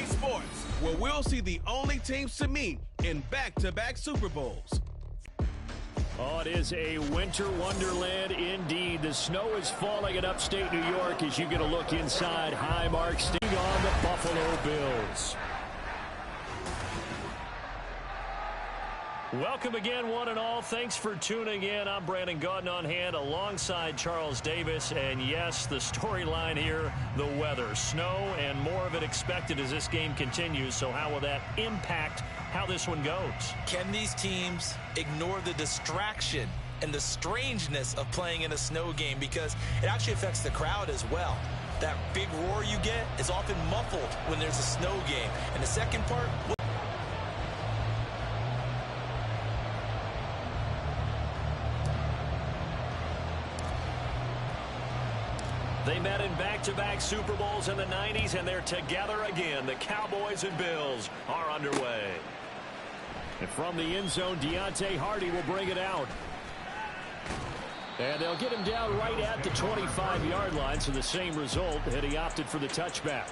Sports, where we'll see the only teams to meet in back-to-back Super Bowls. Oh, it is a winter wonderland indeed. The snow is falling in upstate New York as you get a look inside Highmark Stadium on the Buffalo Bills. Welcome again, one and all. Thanks for tuning in. I'm Brandon Gaudin on hand alongside Charles Davis. And yes, the storyline here, the weather. Snow and more of it expected as this game continues. So how will that impact how this one goes? Can these teams ignore the distraction and the strangeness of playing in a snow game? Because it actually affects the crowd as well. That big roar you get is often muffled when there's a snow game. And the second part... They met in back-to-back Super Bowls in the 90s, and they're together again. The Cowboys and Bills are underway. And from the end zone, Deontay Hardy will bring it out. And they'll get him down right at the 25-yard line, so the same result, had he opted for the touchback.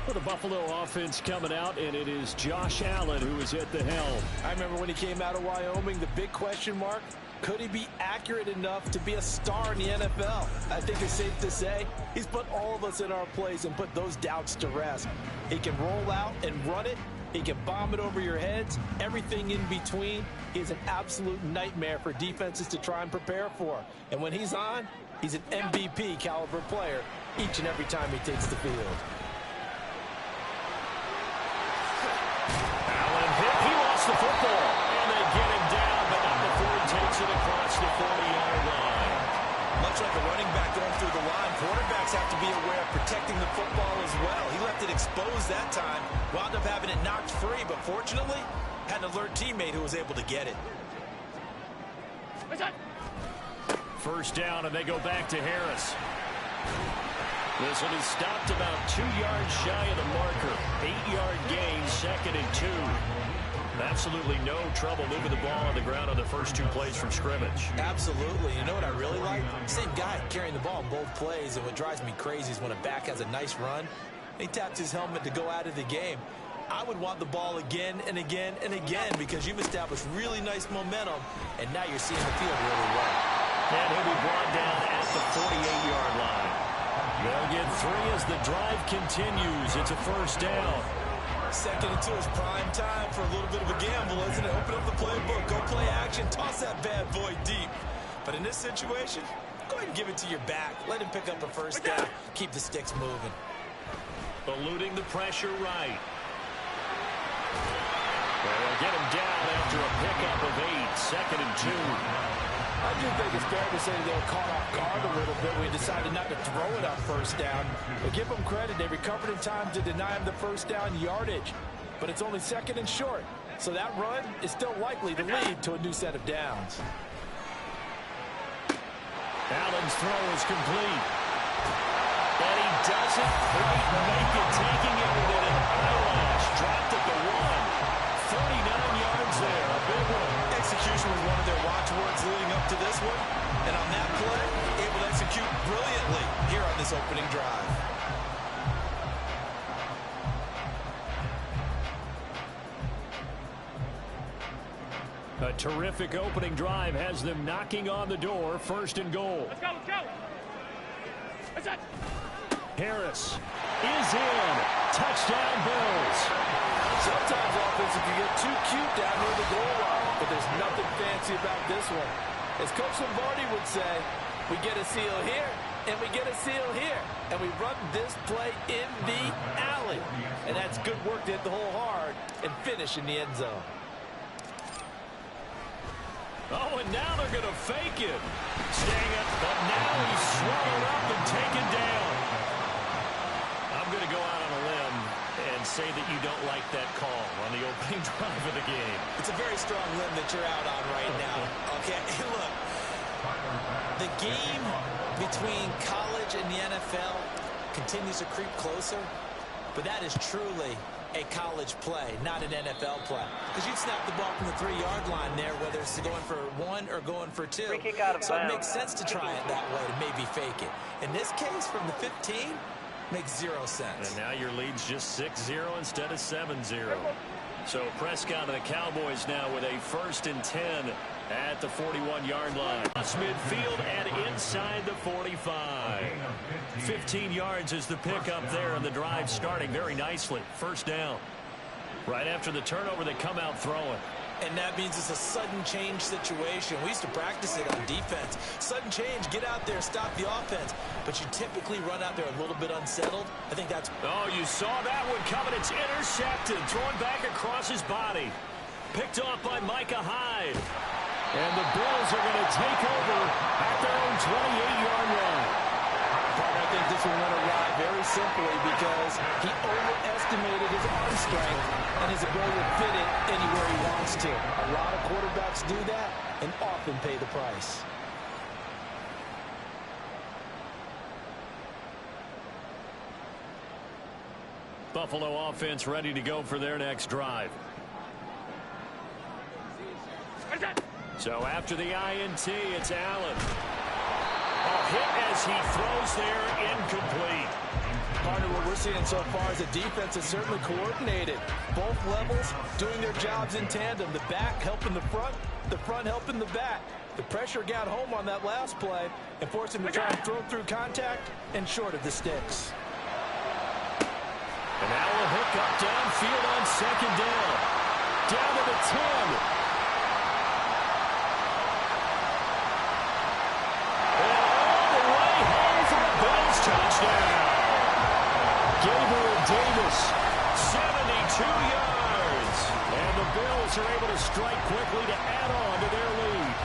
For the Buffalo offense coming out, and it is Josh Allen who is at the helm. I remember when he came out of Wyoming, the big question mark, could he be accurate enough to be a star in the NFL? I think it's safe to say he's put all of us in our place and put those doubts to rest. He can roll out and run it. He can bomb it over your heads. Everything in between. He's an absolute nightmare for defenses to try and prepare for. And when he's on, he's an MVP caliber player each and every time he takes the field. Allen hit. He lost the football. And they get him down, but not before he takes it across the 40-yard line. Much like a running back going through the line, quarterbacks have to be aware of protecting the football as well. He left it exposed that time, wound up having it knocked free, but fortunately, had an alert teammate who was able to get it. First down, and they go back to Harris. This one is stopped about 2 yards shy of the marker. 8-yard gain, 2nd and 2. Absolutely no trouble moving the ball on the ground on the first 2 plays from scrimmage. Absolutely. You know what I really like? Same guy carrying the ball in both plays, and what drives me crazy is when a back has a nice run, he taps his helmet to go out of the game. I would want the ball again and again and again because you've established really nice momentum, and now you're seeing the field really well. And he'll be brought down at the 48-yard line. They'll get 3 as the drive continues. It's a first down. 2nd and 2 is prime time for a little bit of a gamble, isn't it? Open up the playbook, go play action, toss that bad boy deep. But in this situation, go ahead and give it to your back. Let him pick up a first down. Keep the sticks moving. Eluding the pressure right. They'll get him down after a pickup of 8. 2nd and 2. I do think it's fair to say they were caught off guard a little bit when he decided not to throw it on first down. But give them credit, they recovered in time to deny him the first down yardage. But it's only 2nd and short, so that run is still likely to lead to a new set of downs. Allen's throw is complete. And he doesn't quite make it, taking it within an eyelash. Dropped at the 1. 39 yards there, a big one. Execution was one of their watchwords leading up to this one. And on that play, able to execute brilliantly here on this opening drive. A terrific opening drive has them knocking on the door. 1st and goal. Let's go, let's go. That's it. Harris is in. Touchdown, Bills. Sometimes offenses can get too cute down near the goal line, but there's nothing fancy about this one. As Coach Lombardi would say, we get a seal here, and we get a seal here, and we run this play in the alley. And that's good work to hit the hole hard and finish in the end zone. Oh, and now they're going to fake it. Staying up, but now he's swallowed up and taken down. I'm going to go out on a limb and say that you don't like that call on the opening drive of the game. It's a very strong limb that you're out on right now. Okay, look, the game between college and the NFL continues to creep closer, but that is truly a college play, not an NFL play. Because you'd snap the ball from the 3-yard line there, whether it's going for 1 or going for 2. Free kick out of so it bounds. makes sense to try it that way to maybe fake it. In this case, from the 15, Makes zero sense. And now your lead's just 6-0 instead of 7-0. So Prescott and the Cowboys now with a 1st and 10 at the 41-yard line. Across midfield and inside the 45. 15 yards is the pickup there, and the drive starting very nicely. 1st down. Right after the turnover, they come out throwing. And that means it's a sudden change situation. We used to practice it on defense. Sudden change, get out there, stop the offense. But you typically run out there a little bit unsettled. I think that's... Oh, you saw that one coming. It's intercepted. Thrown back across his body. Picked off by Micah Hyde. And the Bills are going to take over at their own 28-yard line. I think this one went awry very simply because he overestimated his arm strength and his ability to fit it anywhere he wants to. A lot of quarterbacks do that and often pay the price. Buffalo offense ready to go for their next drive. So after the INT, it's Allen. A hit as he throws there, incomplete. Partner, what we're seeing so far is the defense is certainly coordinated. Both levels doing their jobs in tandem. The back helping the front helping the back. The pressure got home on that last play and forced him to try and throw through contact and short of the sticks. And now a hook up downfield on 2nd down. Down to the 10. Touchdown. Gabriel Davis, 72 yards. And the Bills are able to strike quickly to add on to their lead.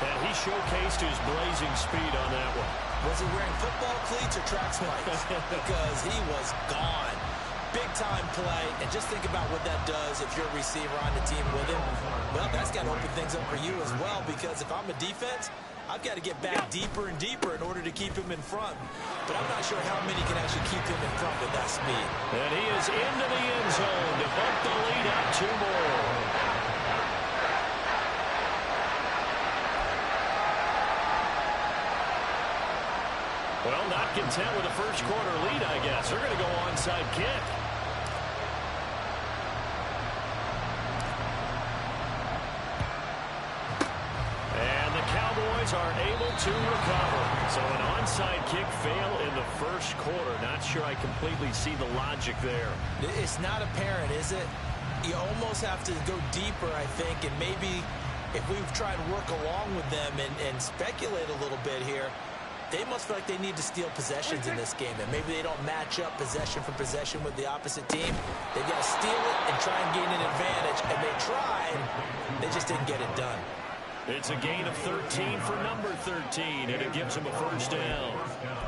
And he showcased his blazing speed on that one. Was he wearing football cleats or track spikes? Because he was gone. Big-time play. And just think about what that does if you're a receiver on the team with him. Well, that's got to open things up for you as well, because if I'm a defense, I've got to get back deeper and deeper in order to keep him in front. But I'm not sure how many can actually keep him in front with that speed. And he is into the end zone to bump the lead out 2 more. Well, not content with the 1st quarter lead, I guess. They're going to go onside kick. Are able to recover. So an onside kick fail in the 1st quarter. Not sure I completely see the logic there. It's not apparent, is it? You almost have to go deeper, I think, and maybe if we try and work along with them and speculate a little bit here, they must feel like they need to steal possessions in this game, and maybe they don't match up possession for possession with the opposite team. They've got to steal it and try and gain an advantage, and they tried. They just didn't get it done. It's a gain of 13 for number 13, and it gives them a 1st down.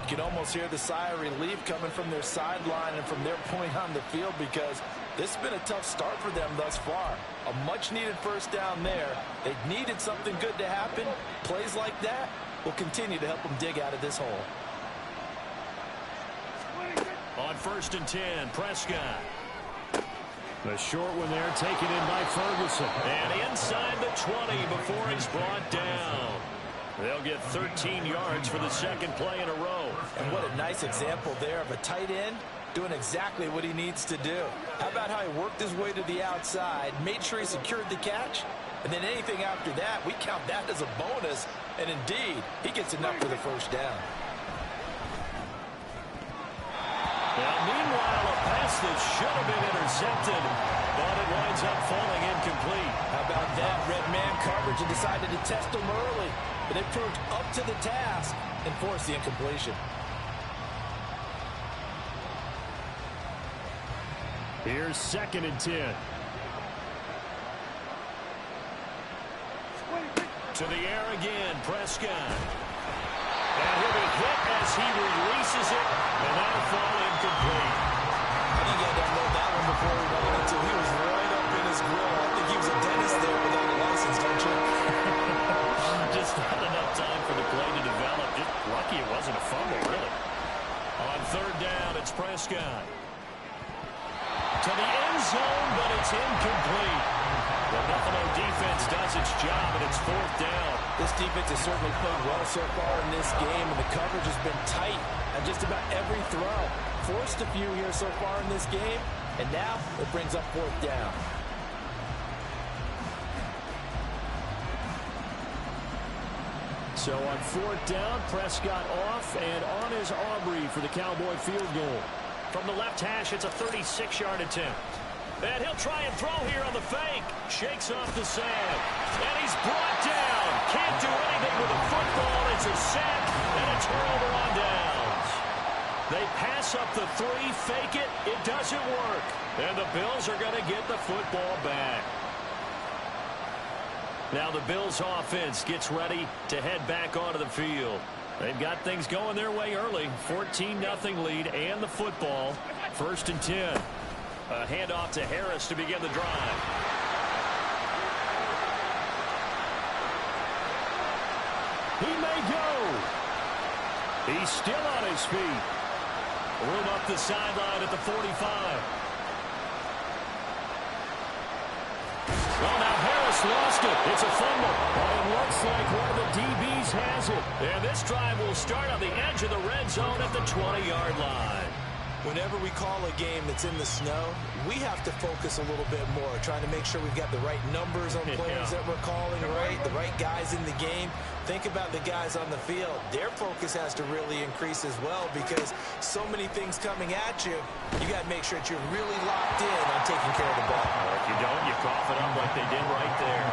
You can almost hear the sigh of relief coming from their sideline and from their point on the field, because this has been a tough start for them thus far. A much-needed 1st down there. They needed something good to happen. Plays like that will continue to help them dig out of this hole. On 1st and 10, Prescott. The short one there taken in by Ferguson. And inside the 20 before he's brought down. They'll get 13 yards for the 2nd play in a row. And what a nice example there of a tight end doing exactly what he needs to do. How about how he worked his way to the outside, made sure he secured the catch, and then anything after that, we count that as a bonus. And indeed, he gets enough for the 1st down. Now, meanwhile, a pass that should have been intercepted, but it winds up falling incomplete. How about that? Red man coverage and decided to test them early, but they proved up to the task and forced the incompletion. Here's 2nd and 10. To the air again, Prescott. And he'll be hit as he releases it, and that'll fall incomplete. I think he had to unload that one before we went into. He was right up in his grill. I think he was a dentist there without a license, don't you? Just not enough time for the play to develop. Just lucky it wasn't a fumble, really. On 3rd down, it's Prescott. To the end zone, but it's incomplete. The Buffalo defense does its job, and it's 4th down. This defense has certainly played well so far in this game, and the coverage has been tight on just about every throw. Forced a few here so far in this game, and now it brings up fourth down. So on fourth down, Prescott off, and on is Aubrey for the Cowboy field goal. From the left hash, it's a 36-yard attempt. And he'll try and throw here on the fake. Shakes off the sand. And he's brought down. Can't do anything with the football. It's a sack and a turnover on downs. They pass up the three, fake it. It doesn't work. And the Bills are going to get the football back. Now the Bills offense gets ready to head back onto the field. They've got things going their way early. 14-0 lead and the football. 1st and 10. A handoff to Harris to begin the drive. He may go. He's still on his feet. Room up the sideline at the 45. Well, now Harris lost it. It's a fumble. But it looks like one of the DBs has it. And this drive will start on the edge of the red zone at the 20-yard line. Whenever we call a game that's in the snow, we have to focus a little bit more, trying to make sure we've got the right numbers on players that we're calling, right? The right guys in the game. Think about the guys on the field. Their focus has to really increase as well because so many things coming at you, you got to make sure that you're really locked in on taking care of the ball. If you don't, you cough it up like they did right there.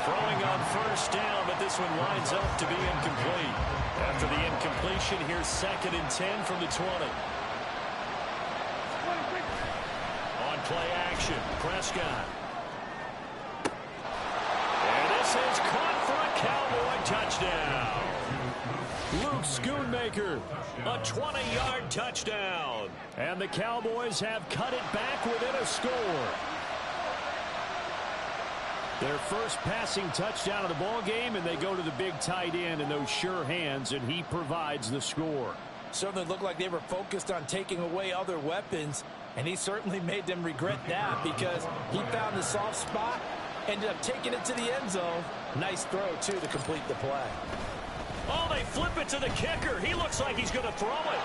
Throwing on first down, but this one winds up to be incomplete. After the incompletion, here's 2nd and 10 from the 20. Play action, Prescott. And this is caught for a Cowboy touchdown. Luke Schoonmaker, a 20-yard touchdown. And the Cowboys have cut it back within a score. Their first passing touchdown of the ball game, and they go to the big tight end in those sure hands, and he provides the score. Certainly looked like they were focused on taking away other weapons, and he certainly made them regret that because he found the soft spot, ended up taking it to the end zone. Nice throw, too, to complete the play. Oh, they flip it to the kicker. He looks like he's going to throw it.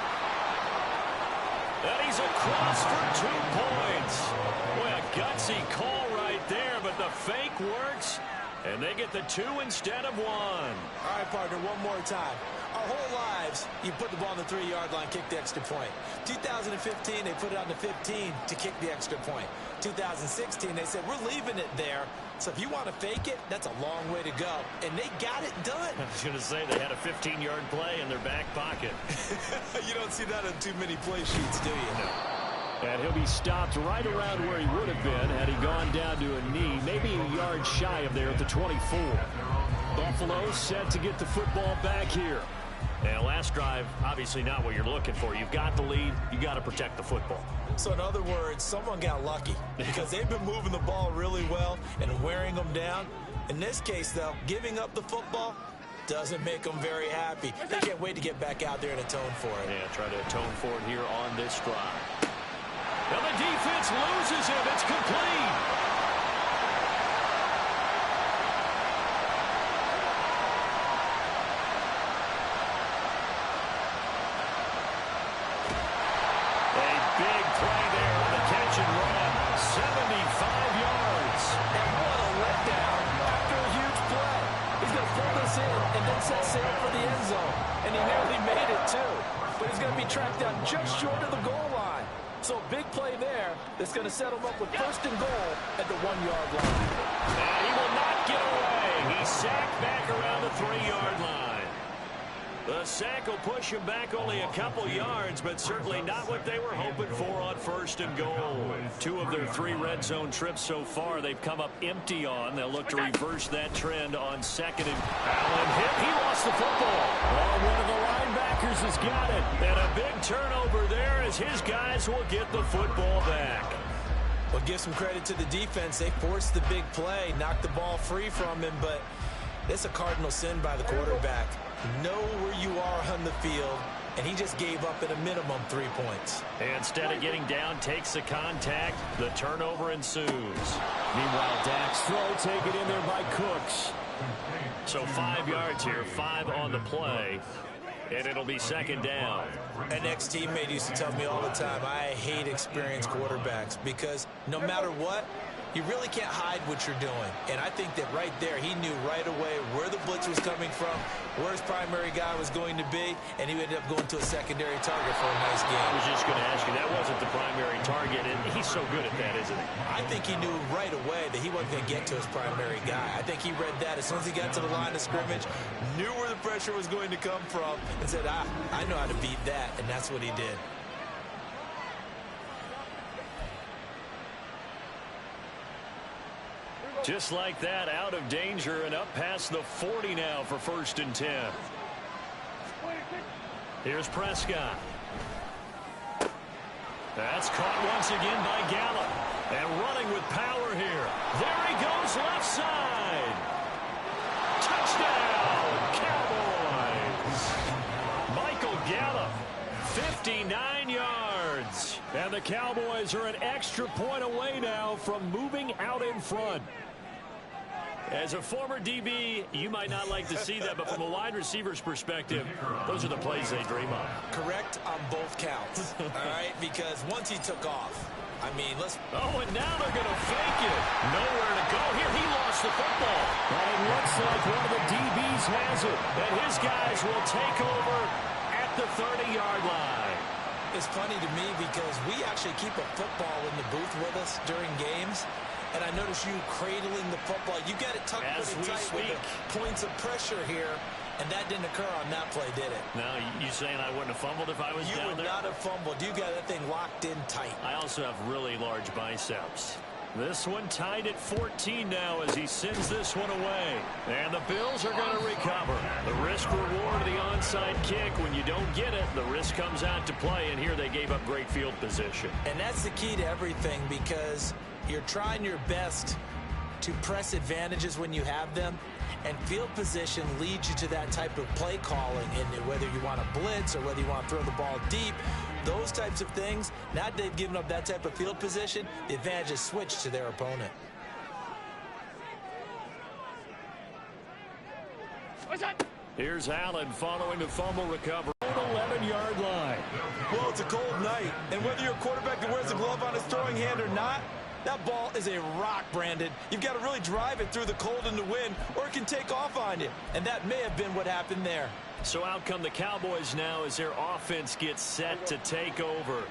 And he's across for 2 points. Boy, a gutsy call right there, but the fake works, and they get the 2 instead of 1. All right, partner, one more time. Our whole lives, you put the ball on the 3-yard line, kick the extra point. 2015, they put it on the 15 to kick the extra point. 2016, they said, we're leaving it there. So if you want to fake it, that's a long way to go. And they got it done. I was going to say they had a 15-yard play in their back pocket. You don't see that on too many play sheets, do you? No. And he'll be stopped right around where he would have been had he gone down to a knee, maybe a yard shy of there at the 24. Buffalo set to get the football back here. And last drive, obviously not what you're looking for. You've got the lead. You got to protect the football. So in other words, someone got lucky because they've been moving the ball really well and wearing them down. In this case, though, giving up the football doesn't make them very happy. They can't wait to get back out there and atone for it. Yeah, try to atone for it here on this drive. Now the defense loses him. It's complete. Set sail for the end zone, and he nearly made it too. But he's going to be tracked down just short of the goal line. So big play there that's going to set him up with 1st and goal at the 1-yard line. And he will not get away. He's sacked back around the 3-yard line. The sack will push him back only a couple yards, but certainly not what they were hoping for on 1st and goal. 2 of their 3 red zone trips so far they've come up empty on. They'll look to reverse that trend on 2nd and Allen hit. He lost the football. Oh, one of the linebackers has got it. And a big turnover there as his guys will get the football back. Well, give some credit to the defense. They forced the big play, knocked the ball free from him, but it's a cardinal sin by the quarterback. Know where you are on the field, and he just gave up at a minimum 3 points. Instead of getting down, takes the contact. The turnover ensues. Meanwhile, Dak's throw taken in there by Cooks. So 5 yards here, 5 on the play. And it'll be second down. An ex-teammate used to tell me all the time, I hate experienced quarterbacks because no matter what, you really can't hide what you're doing. And I think that right there, he knew right away where the blitz was coming from, where his primary guy was going to be, and he ended up going to a secondary target for a nice game. I was just going to ask you, that wasn't the primary target, and he's so good at that, isn't he? I think he knew right away that he wasn't going to get to his primary guy. I think he read that as soon as he got to the line of scrimmage, knew where the pressure was going to come from, and said, I know how to beat that, and that's what he did. Just like that, out of danger and up past the 40 now for 1st and 10. Here's Prescott. That's caught once again by Gallup. And running with power here. There he goes, left side. Touchdown, Cowboys. Michael Gallup, 59 yards. And the Cowboys are an extra point away now from moving out in front. As a former DB, you might not like to see that, but from a wide receiver's perspective, those are the plays they dream of. Correct on both counts, all right? Because once he took off, I mean, let's... Oh, and now they're going to fake it. Nowhere to go here. He lost the football. But it looks like one of the DBs has it. And his guys will take over at the 30-yard line. It's funny to me because we actually keep a football in the booth with us during games. And I notice you cradling the football. You got it tucked pretty tight with the points of pressure here. And that didn't occur on that play, did it? No, you saying I wouldn't have fumbled if I was down there? You would not have fumbled. You got that thing locked in tight. I also have really large biceps. This one tied at 14 now as he sends this one away. And the Bills are going to recover. The risk-reward of the onside kick. When you don't get it, the risk comes out to play. And here they gave up great field position. And that's the key to everything because you're trying your best to press advantages when you have them. And field position leads you to that type of play calling. And whether you want to blitz or whether you want to throw the ball deep, those types of things, now that they've given up that type of field position, the advantage is switched to their opponent. Here's Allen following the fumble recovery. 11-yard line. Well, it's a cold night, and whether you're a quarterback that wears a glove on his throwing hand or not, that ball is a rock, Brandon. You've got to really drive it through the cold and the wind, or it can take off on you. And that may have been what happened there. So out come the Cowboys now as their offense gets set to take over.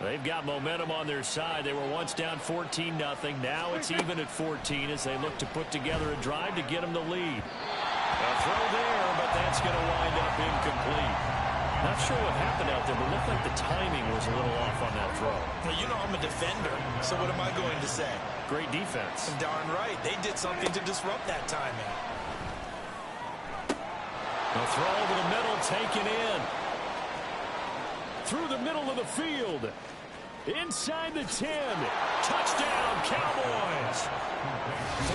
They've got momentum on their side. They were once down 14-0. Now it's even at 14 as they look to put together a drive to get them the lead. A throw there, but that's going to wind up incomplete. Not sure what happened out there, but it looked like the timing was a little off on that throw. Well, you know I'm a defender, so what am I going to say? Great defense. Darn right. They did something to disrupt that timing. A throw over the middle, taken in. Through the middle of the field. Inside the 10. Touchdown, Cowboys.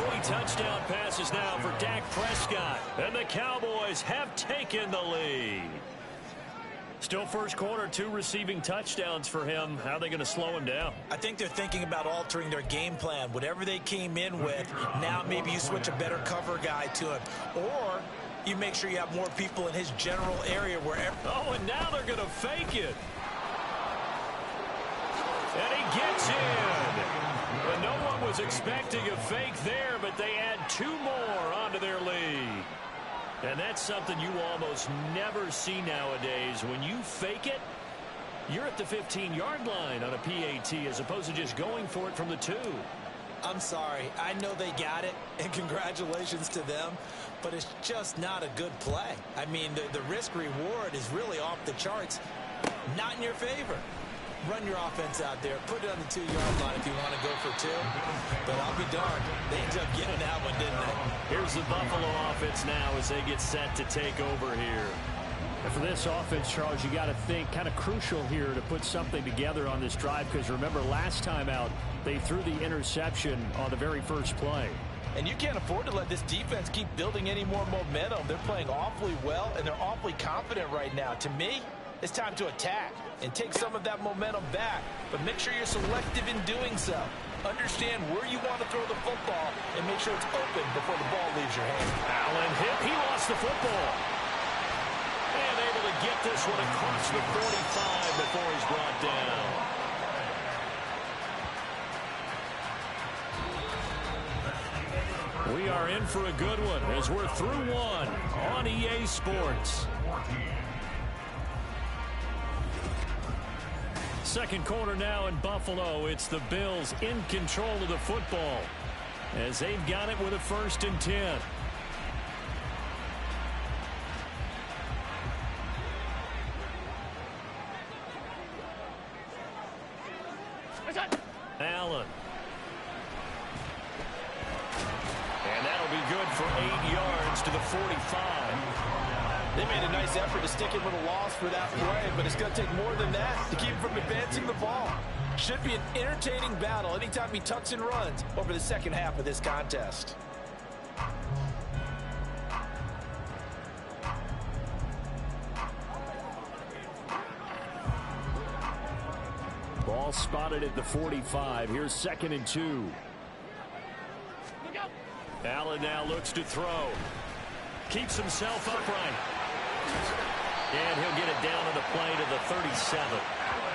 3 touchdown passes now for Dak Prescott. And the Cowboys have taken the lead. Still first quarter, 2 receiving touchdowns for him. How are they going to slow him down? I think they're thinking about altering their game plan. Whatever they came in with, now maybe you switch a better cover guy to him. Or you make sure you have more people in his general area wherever. Oh, and now they're going to fake it. And he gets in. And no one was expecting a fake there, but they add 2 more onto their lead. And that's something you almost never see nowadays. When you fake it, you're at the 15-yard line on a PAT as opposed to just going for it from the 2. I'm sorry. I know they got it, and congratulations to them, but it's just not a good play. I mean, the risk-reward is really off the charts, not in your favor. Run your offense out there. Put it on the 2-yard line if you want to go for 2. But I'll be darned. They ended up getting that one, didn't they? Here's the Buffalo offense now as they get set to take over here. And for this offense, Charles, you got to think kind of crucial here to put something together on this drive because remember last time out, they threw the interception on the very first play. And you can't afford to let this defense keep building any more momentum. They're playing awfully well, and they're awfully confident right now. To me, it's time to attack and take some of that momentum back. But make sure you're selective in doing so. Understand where you want to throw the football and make sure it's open before the ball leaves your hand. Allen hit. He lost the football. And able to get this one across the 45 before he's brought down. We are in for a good one as we're through one on EA Sports. Second quarter now in Buffalo. It's the Bills in control of the football as they've got it with a 1st and 10. Allen. And that'll be good for 8 yards to the 45. They made a nice effort to stick him with a loss for that play, but it's going to take more than that to keep him from advancing the ball. Should be an entertaining battle anytime he tucks and runs over the second half of this contest. Ball spotted at the 45. Here's 2nd and 2. Allen now looks to throw. Keeps himself upright. And he'll get it down to the play to the 37.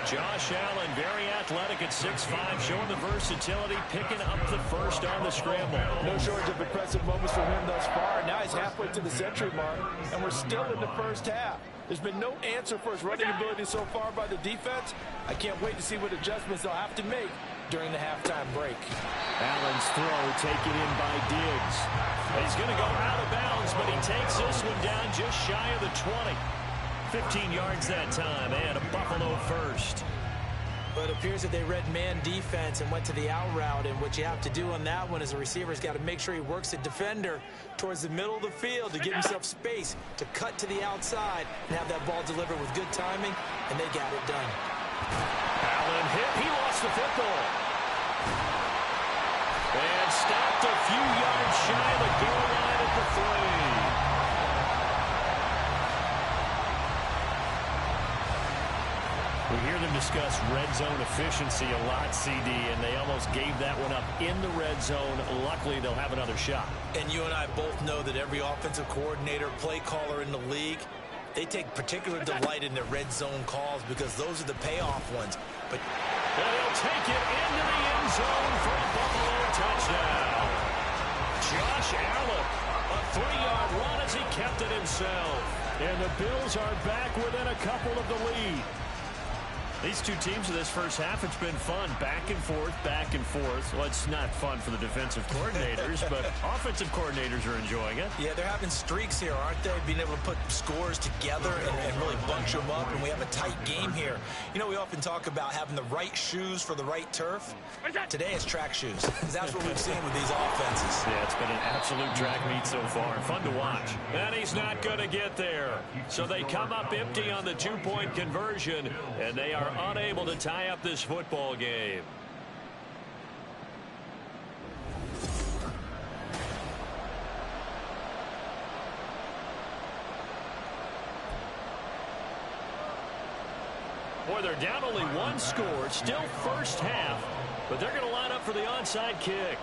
Josh Allen, very athletic at 6'5", showing the versatility, picking up the first on the scramble. No shortage of impressive moments from him thus far. Now he's halfway to the century mark, and we're still in the first half. There's been no answer for his running ability so far by the defense. I can't wait to see what adjustments they'll have to make during the halftime break. Allen's throw taken in by Diggs. He's going to go out of bounds, but he takes this one down just shy of the 20. 15 yards that time, and a Buffalo first. But it appears that they read man defense and went to the out route, and what you have to do on that one is the receiver's got to make sure he works the defender towards the middle of the field to give himself space to cut to the outside and have that ball delivered with good timing, and they got it done. Allen hit. He lost the football. And stopped a few yards shy of the goal line at the 3. We hear them discuss red zone efficiency a lot, CD, and they almost gave that one up in the red zone. Luckily, they'll have another shot. And you and I both know that every offensive coordinator, play caller in the league, they take particular delight in their red zone calls because those are the payoff ones. But they'll take it into the end zone for a Buffalo touchdown. Josh Allen, a 3-yard run as he kept it himself. And the Bills are back within a couple of the lead. These two teams in this first half, it's been fun. Back and forth, back and forth. Well, it's not fun for the defensive coordinators, but offensive coordinators are enjoying it. Yeah, they're having streaks here, aren't they? Being able to put scores together and really bunch them up, and we have a tight game here. You know, we often talk about having the right shoes for the right turf. Today it's track shoes, because that's what we've seen with these offenses. Yeah, it's been an absolute track meet so far. Fun to watch. And he's not going to get there. So they come up empty on the 2-point conversion, and they are unable to tie up this football game. Boy, they're down only one score. Still first half, but they're going to line up for the onside kick.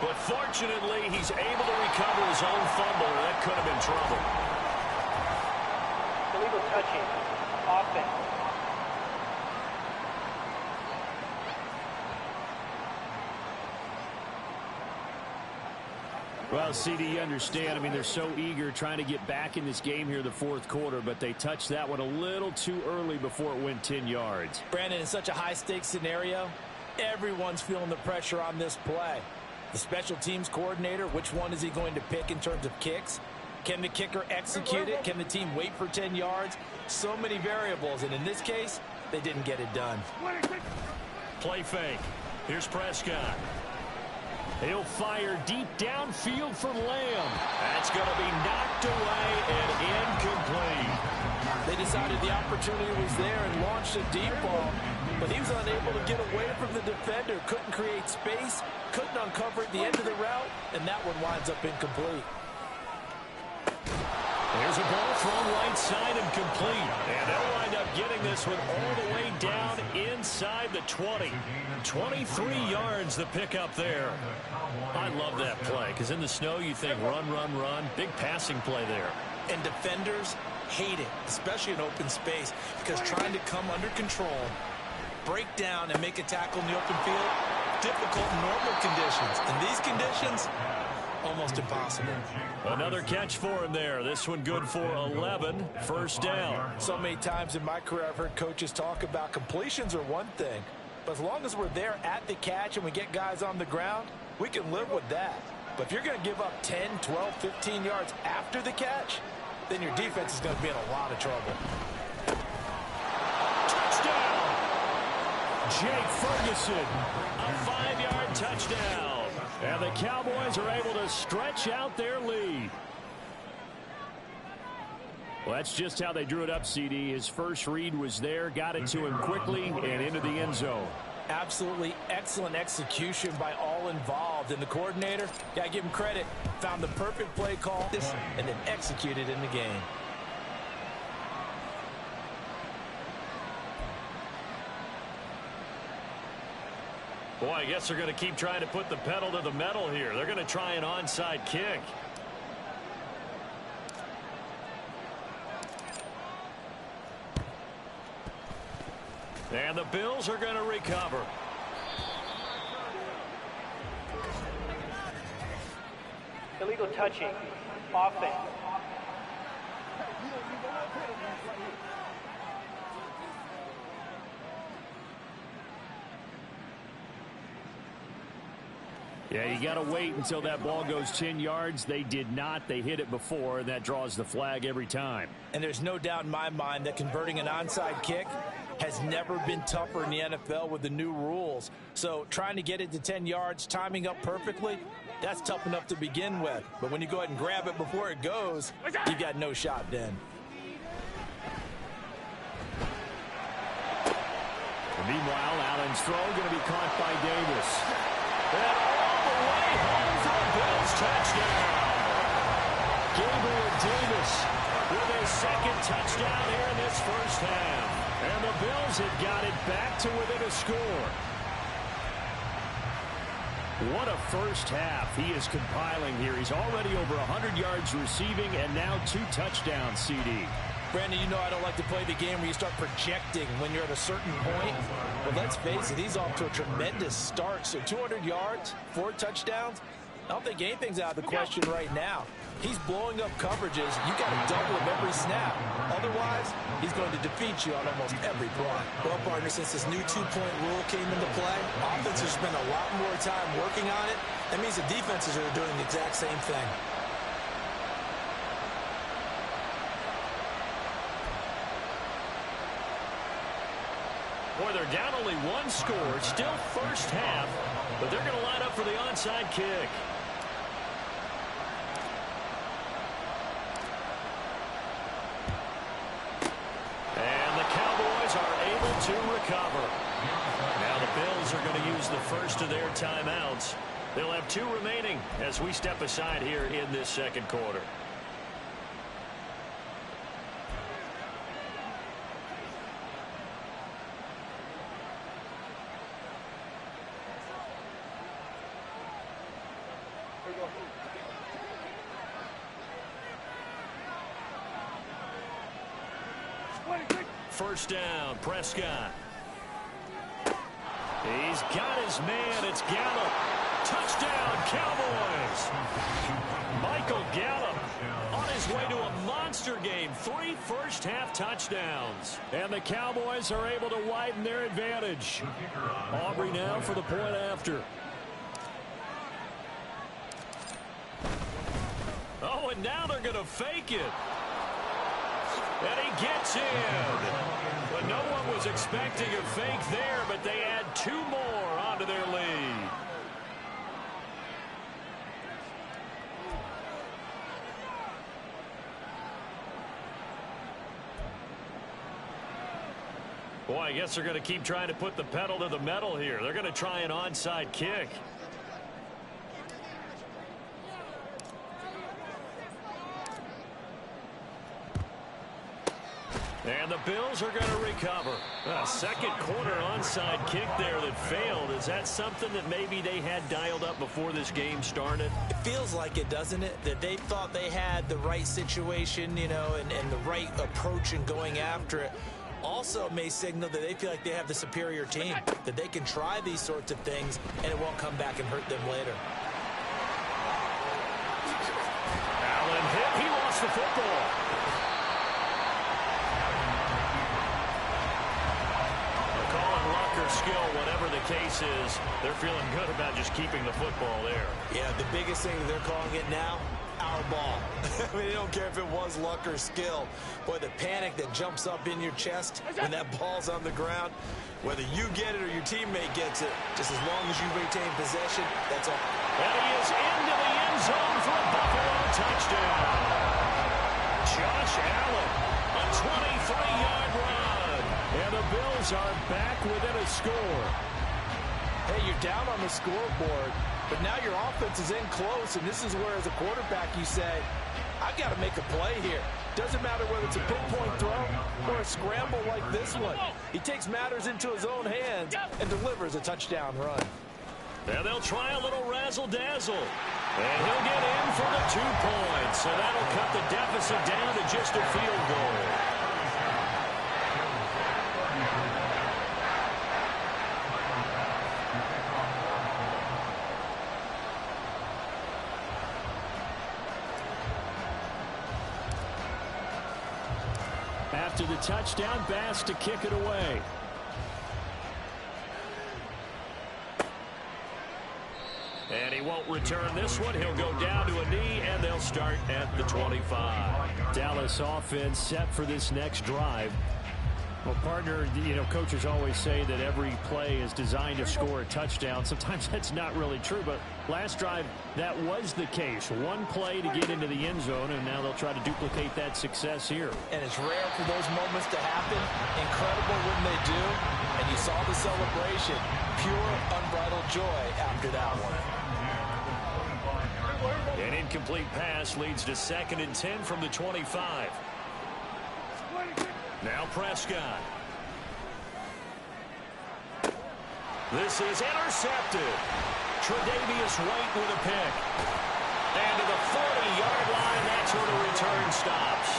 But fortunately, he's able to recover his own fumble, or that could have been trouble. Illegal touching. Offense. Well, CD, you understand. I mean, they're so eager trying to get back in this game here in the fourth quarter, but they touched that one a little too early before it went 10 yards. Brandon, in such a high-stakes scenario, everyone's feeling the pressure on this play. The special teams coordinator, which one is he going to pick in terms of kicks? Can the kicker execute it? Can the team wait for 10 yards? So many variables, and in this case, they didn't get it done. Play fake. Here's Prescott. He'll fire deep downfield for Lamb. That's going to be knocked away and incomplete. They decided the opportunity was there and launched a deep ball, but he was unable to get away from the defender, couldn't create space, couldn't uncover at the end of the route, and that one winds up incomplete. Here's a ball thrown right side and complete. And they'll wind up getting this one all the way down inside the 20. 23 yards the pickup there. I love that play because in the snow you think run, run, run. Big passing play there. And defenders hate it, especially in open space, because trying to come under control, break down, and make a tackle in the open field, difficult in normal conditions. In these conditions, almost impossible. Another catch for him there. This one good for 11. First down. So many times in my career I've heard coaches talk about completions are one thing, but as long as we're there at the catch and we get guys on the ground, we can live with that. But if you're going to give up 10, 12, 15 yards after the catch, then your defense is going to be in a lot of trouble. Touchdown! Jake Ferguson, a 5-yard touchdown. And the Cowboys are able to stretch out their lead. Well, that's just how they drew it up, CD. His first read was there, got it to him quickly, and into the end zone. Absolutely excellent execution by all involved. And the coordinator, gotta give him credit, found the perfect play call and then executed in the game. Boy, I guess they're going to keep trying to put the pedal to the metal here. They're going to try an onside kick. And the Bills are going to recover. Illegal touching. Offense. Yeah, you got to wait until that ball goes 10 yards. They did not. They hit it before, and that draws the flag every time. And there's no doubt in my mind that converting an onside kick has never been tougher in the NFL with the new rules. So trying to get it to 10 yards, timing up perfectly, that's tough enough to begin with. But when you go ahead and grab it before it goes, you've got no shot then. Meanwhile, Allen's throw going to be caught by Davis. And all the way home for a Bills touchdown. Gabriel Davis with a second touchdown here in this first half. And the Bills have got it back to within a score. What a first half he is compiling here. He's already over 100 yards receiving and now 2 touchdowns, CD. Brandon, you know I don't like to play the game where you start projecting when you're at a certain point. But let's face it, he's off to a tremendous start. So 200 yards, 4 touchdowns. I don't think anything's out of the question right now. He's blowing up coverages. You got to double him every snap. Otherwise, he's going to defeat you on almost every play. Well, partner, since this new 2-point rule came into play, offenses spend a lot more time working on it. That means the defenses are doing the exact same thing. Boy, they're down only 1 score. Still first half, but they're going to line up for the onside kick. And the Cowboys are able to recover. Now the Bills are going to use the first of their timeouts. They'll have 2 remaining as we step aside here in this second quarter. First down, Prescott. He's got his man. It's Gallup. Touchdown, Cowboys. Michael Gallup on his way to a monster game. 3 first-half touchdowns. And the Cowboys are able to widen their advantage. Aubrey now for the point after. Oh, and now they're going to fake it. And he gets in. But no one was expecting a fake there, but they add 2 more onto their lead. Boy, I guess they're going to keep trying to put the pedal to the metal here. They're going to try an onside kick. And the Bills are going to recover. A second quarter onside kick there that failed. Is that something that maybe they had dialed up before this game started? It feels like it, doesn't it? That they thought they had the right situation, you know, and the right approach in going after it. Also may signal that they feel like they have the superior team, that they can try these sorts of things and it won't come back and hurt them later. Allen hit. He lost the football. Skill, whatever the case is, they're feeling good about just keeping the football there. Yeah, the biggest thing they're calling it now, our ball. I mean, they don't care if it was luck or skill. Boy, the panic that jumps up in your chest when that ball's on the ground, whether you get it or your teammate gets it, just as long as you retain possession, that's all. And he is into the end zone for a Buffalo touchdown. Josh Allen, a 23-yard run. And the Bills are back within a score. Hey, you're down on the scoreboard, but now your offense is in close, and this is where, as a quarterback, you say, I've got to make a play here. Doesn't matter whether it's a pinpoint throw or a scramble like this one. He takes matters into his own hands and delivers a touchdown run. And they'll try a little razzle-dazzle. And he'll get in for the 2 points. So that'll cut the deficit down to just a field goal. After the touchdown, Bass to kick it away. And he won't return this one. He'll go down to a knee, and they'll start at the 25. Dallas offense set for this next drive. Well, partner, you know, coaches always say that every play is designed to score a touchdown. Sometimes that's not really true, but last drive, that was the case. One play to get into the end zone, and now they'll try to duplicate that success here. And it's rare for those moments to happen. Incredible when they do. And you saw the celebration. Pure, unbridled joy after that one. An incomplete pass leads to 2nd and 10 from the 25. Now Prescott. This is intercepted. Tre'Davious White with a pick. And to the 40-yard line, that's where the return stops.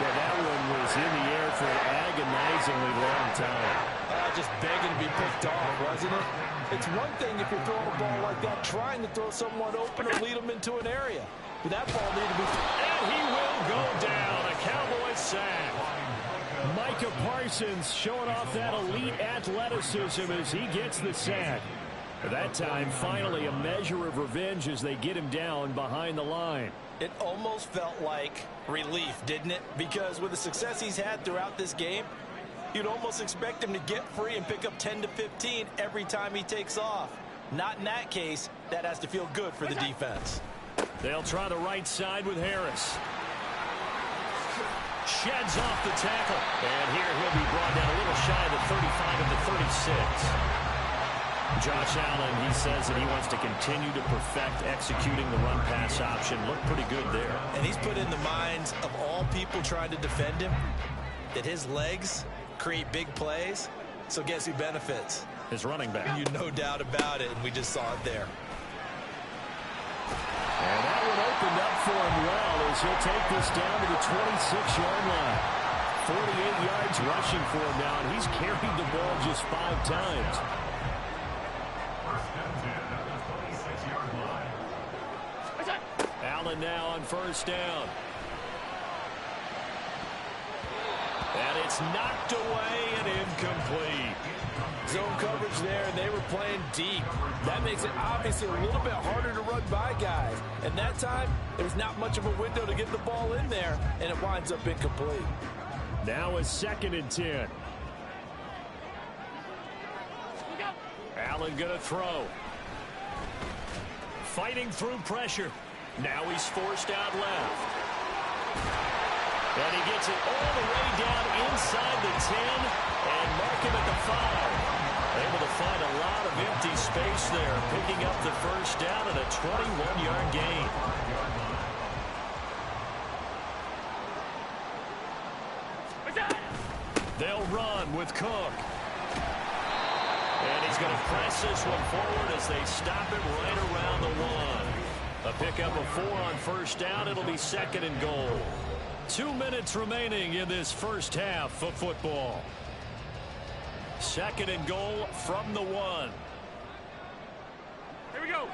Yeah, that one was in the air for an agonizingly long time. Just begging to be picked off, wasn't it? It's one thing if you're throwing a ball like that, trying to throw someone open or lead them into an area. But that ball needed to be... And he will go down. A Cowboys sack. Micah Parsons showing off that elite athleticism as he gets the sack. At that time, finally a measure of revenge as they get him down behind the line. It almost felt like relief, didn't it? Because with the success he's had throughout this game, you'd almost expect him to get free and pick up 10 to 15 every time he takes off. Not in that case. That has to feel good for the defense. They'll try the right side with Harris. Sheds off the tackle. And here he'll be brought down a little shy of the 35 of the 36. Josh Allen, he says that he wants to continue to perfect executing the run-pass option. Looked pretty good there. And he's put in the minds of all people trying to defend him that his legs create big plays. So guess who benefits? His running back. You no doubt about it, and we just saw it there. And that one opened up for him well as he'll take this down to the 26-yard line. 48 yards rushing for him now, and he's carried the ball just 5 times. Allen now on 1st down. And it's knocked away and incomplete. Zone coverage there, and they were playing deep. That makes it obviously a little bit harder to run by guys. And that time, there's not much of a window to get the ball in there, and it winds up incomplete. Now a 2nd and 10. Allen gonna throw. Fighting through pressure. Now he's forced out left. And he gets it all the way down inside the 10 and mark him at the 5. Able to find a lot of empty space there, picking up the 1st down and a 21-yard gain. They'll run with Cook. And he's going to press this one forward as they stop it right around the 1. A pickup of 4 on first down. It'll be 2nd and goal. 2 minutes remaining in this first half of football. 2nd and goal from the 1. Here we go.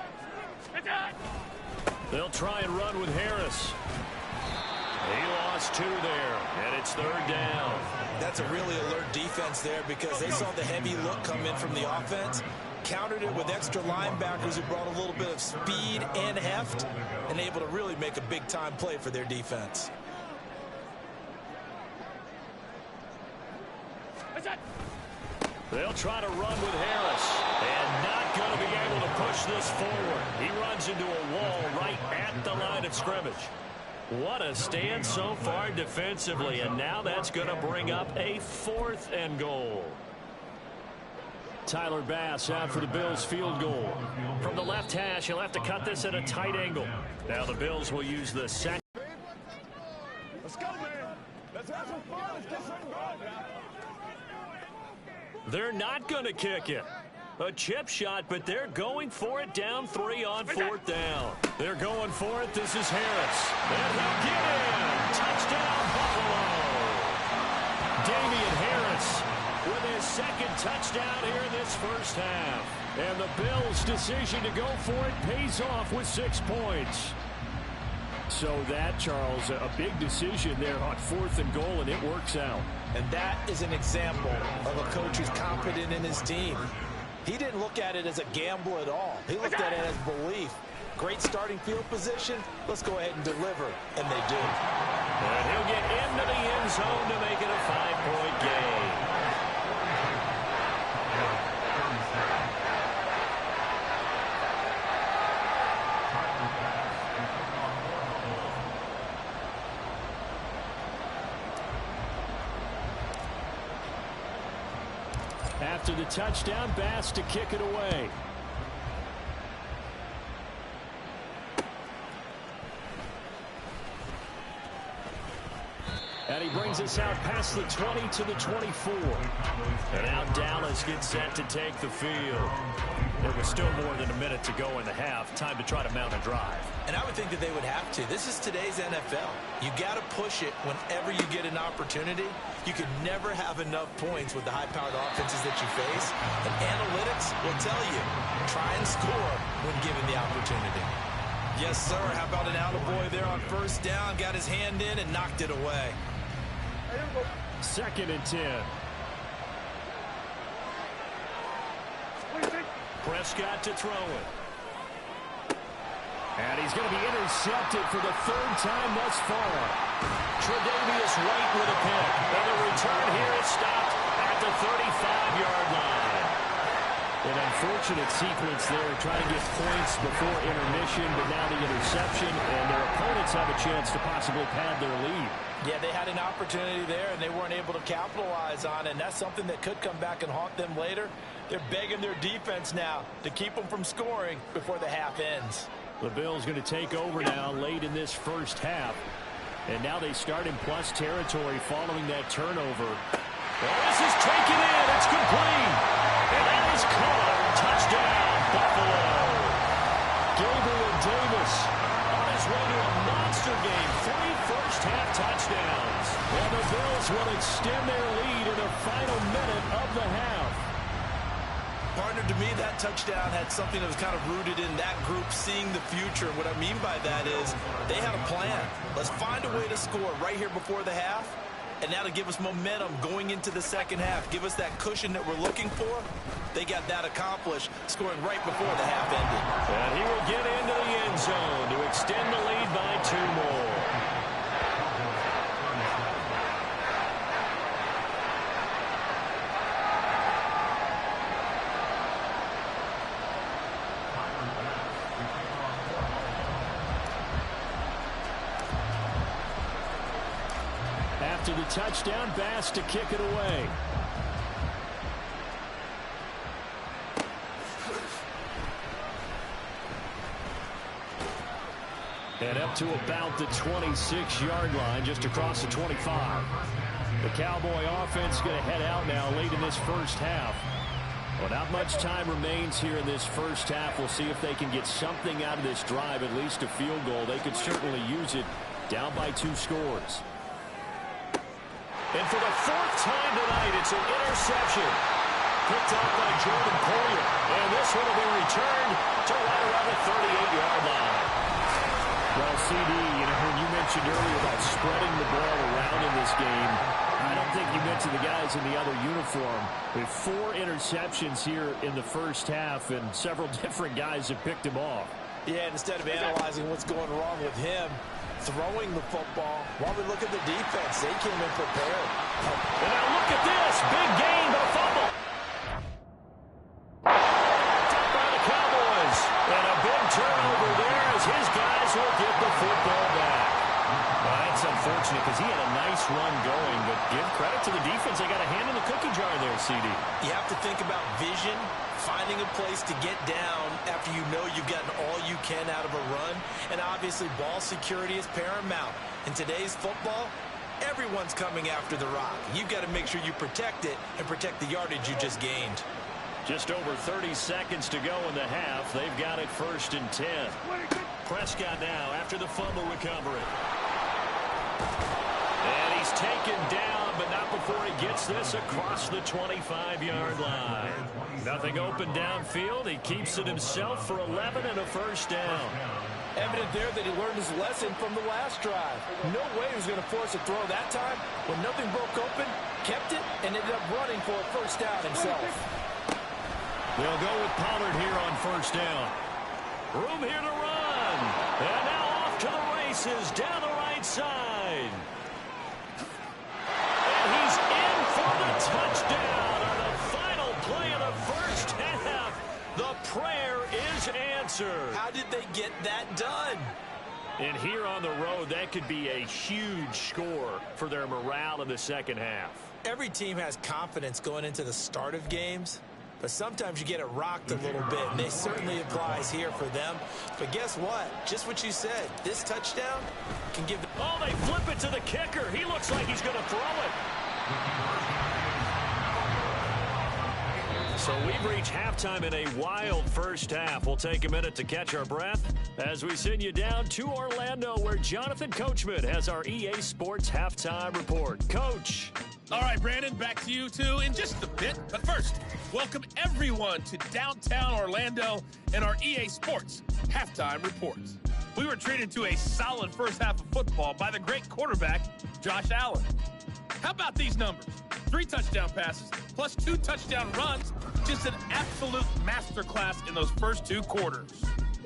Attack! They'll try and run with Harris. He lost 2 there, and it's 3rd down. That's a really alert defense there because they saw the heavy look come in from the offense, countered it with extra linebackers who brought a little bit of speed and heft, and able to really make a big-time play for their defense. They'll try to run with Harris, and not going to be able to push this forward. He runs into a wall right at the line of scrimmage. What a stand so far defensively, and now that's going to bring up a 4th and goal. Tyler Bass out for the Bills field goal. From the left hash, he'll have to cut this at a tight angle. Now the Bills will use the second. Let's go, man. Let's have some fun. Let's get something going. They're not going to kick it. A chip shot, but they're going for it down 3 on 4th down. They're going for it. This is Harris. And he'll get in. Touchdown, Buffalo. Damian Harris with his 2nd touchdown here in this first half. And the Bills' decision to go for it pays off with 6 points. So that, Charles, a big decision there on 4th and goal, and it works out. And that is an example of a coach who's confident in his team. He didn't look at it as a gamble at all. He looked at it as belief. Great starting field position. Let's go ahead and deliver. And they do. And he'll get into the end zone to make it a 5-point game. After the touchdown, Bass to kick it away. And he brings us out past the 20 to the 24. And now Dallas gets set to take the field. There was still more than a minute to go in the half. Time to try to mount a drive. And I would think that they would have to. This is today's NFL. You got to push it whenever you get an opportunity. You can never have enough points with the high-powered offenses that you face. And analytics will tell you, try and score when given the opportunity. Yes, sir. How about an attaboy there on first down? Got his hand in and knocked it away. 2nd and 10. Prescott to throw it. And he's going to be intercepted for the 3rd time thus far. Tre'Davious White with a pick. And the return here is stopped at the 35-yard line. An unfortunate sequence there, trying to get points before intermission, but now the interception, and their opponents have a chance to possibly pad their lead. Yeah, they had an opportunity there, and they weren't able to capitalize on it, and that's something that could come back and haunt them later. They're begging their defense now to keep them from scoring before the half ends. The Bills going to take over now late in this first half, and now they start in plus territory following that turnover. Well, this is taken in. It's complete. And that is caught. Touchdown, Buffalo. Gabriel Davis on his way to a monster game. 3 first-half touchdowns. And the Bills will extend their lead in the final minute of the half. Partner, to me, that touchdown had something that was kind of rooted in that group seeing the future. What I mean by that is they had a plan. Let's find a way to score right here before the half. And now to give us momentum going into the second half, give us that cushion that we're looking for. They got that accomplished, scoring right before the half ended. And he will get into the end zone to extend the lead by 2 more. After the touchdown, Bass to kick it away. And up to about the 26-yard line, just across the 25. The Cowboy offense going to head out now late in this first half. Well, not much time remains here in this first half. We'll see if they can get something out of this drive, at least a field goal. They could certainly use it down by 2 scores. And for the 4th time tonight, it's an interception. Picked up by Jordan Poyer. And this one will be returned to right around the 38-yard line. Well, CD, when you mentioned earlier about spreading the ball around in this game, I don't think you mentioned the guys in the other uniform. With 4 interceptions here in the first half, and several different guys have picked him off. Yeah, instead of analyzing what's going wrong with him, throwing the football, while we look at the defense, they came in prepared. And now look at this. Big gain, but a fumble. Tapped by the Cowboys. And a big turnover there as his guys will get the football back. Well, that's unfortunate because he had a nice run going, but give credit to the defense. They got a hand in the cookie jar there, CD. You have to think about vision, finding a place to get down after you know you've gotten all you can out of a run. And obviously, ball security is paramount. In today's football, everyone's coming after the rock. You've got to make sure you protect it and protect the yardage you just gained. Just over 30 seconds to go in the half. They've got it 1st and 10. Prescott now after the fumble recovery. And he's taken down, but not before he gets this across the 25-yard line. Nothing open downfield. He keeps it himself for 11 and a 1st down. Evident there that he learned his lesson from the last drive. No way he was going to force a throw that time. When nothing broke open, kept it, and ended up running for a 1st down himself. They'll go with Pollard here on 1st down. Room here to run. And now off to the races down the right side. And he's in for the touchdown on the final play of the 1st half. The prayer is answered. How did they get that done? And here on the road, that could be a huge score for their morale in the 2nd half. Every team has confidence going into the start of games, but sometimes you get it rocked a little bit, and it certainly applies here for them. But guess what? Just what you said. This touchdown can give them... Oh, they flip it to the kicker. He looks like he's going to throw it. So we've reached halftime in a wild 1st half. We'll take a minute to catch our breath as we send you down to Orlando, where Jonathan Coachman has our EA Sports Halftime Report. Coach. All right, Brandon, back to you two in just a bit. But first, welcome everyone to downtown Orlando and our EA Sports Halftime Reports. We were treated to a solid 1st half of football by the great quarterback, Josh Allen. How about these numbers? 3 touchdown passes plus 2 touchdown runs. Just an absolute masterclass in those first 2 quarters.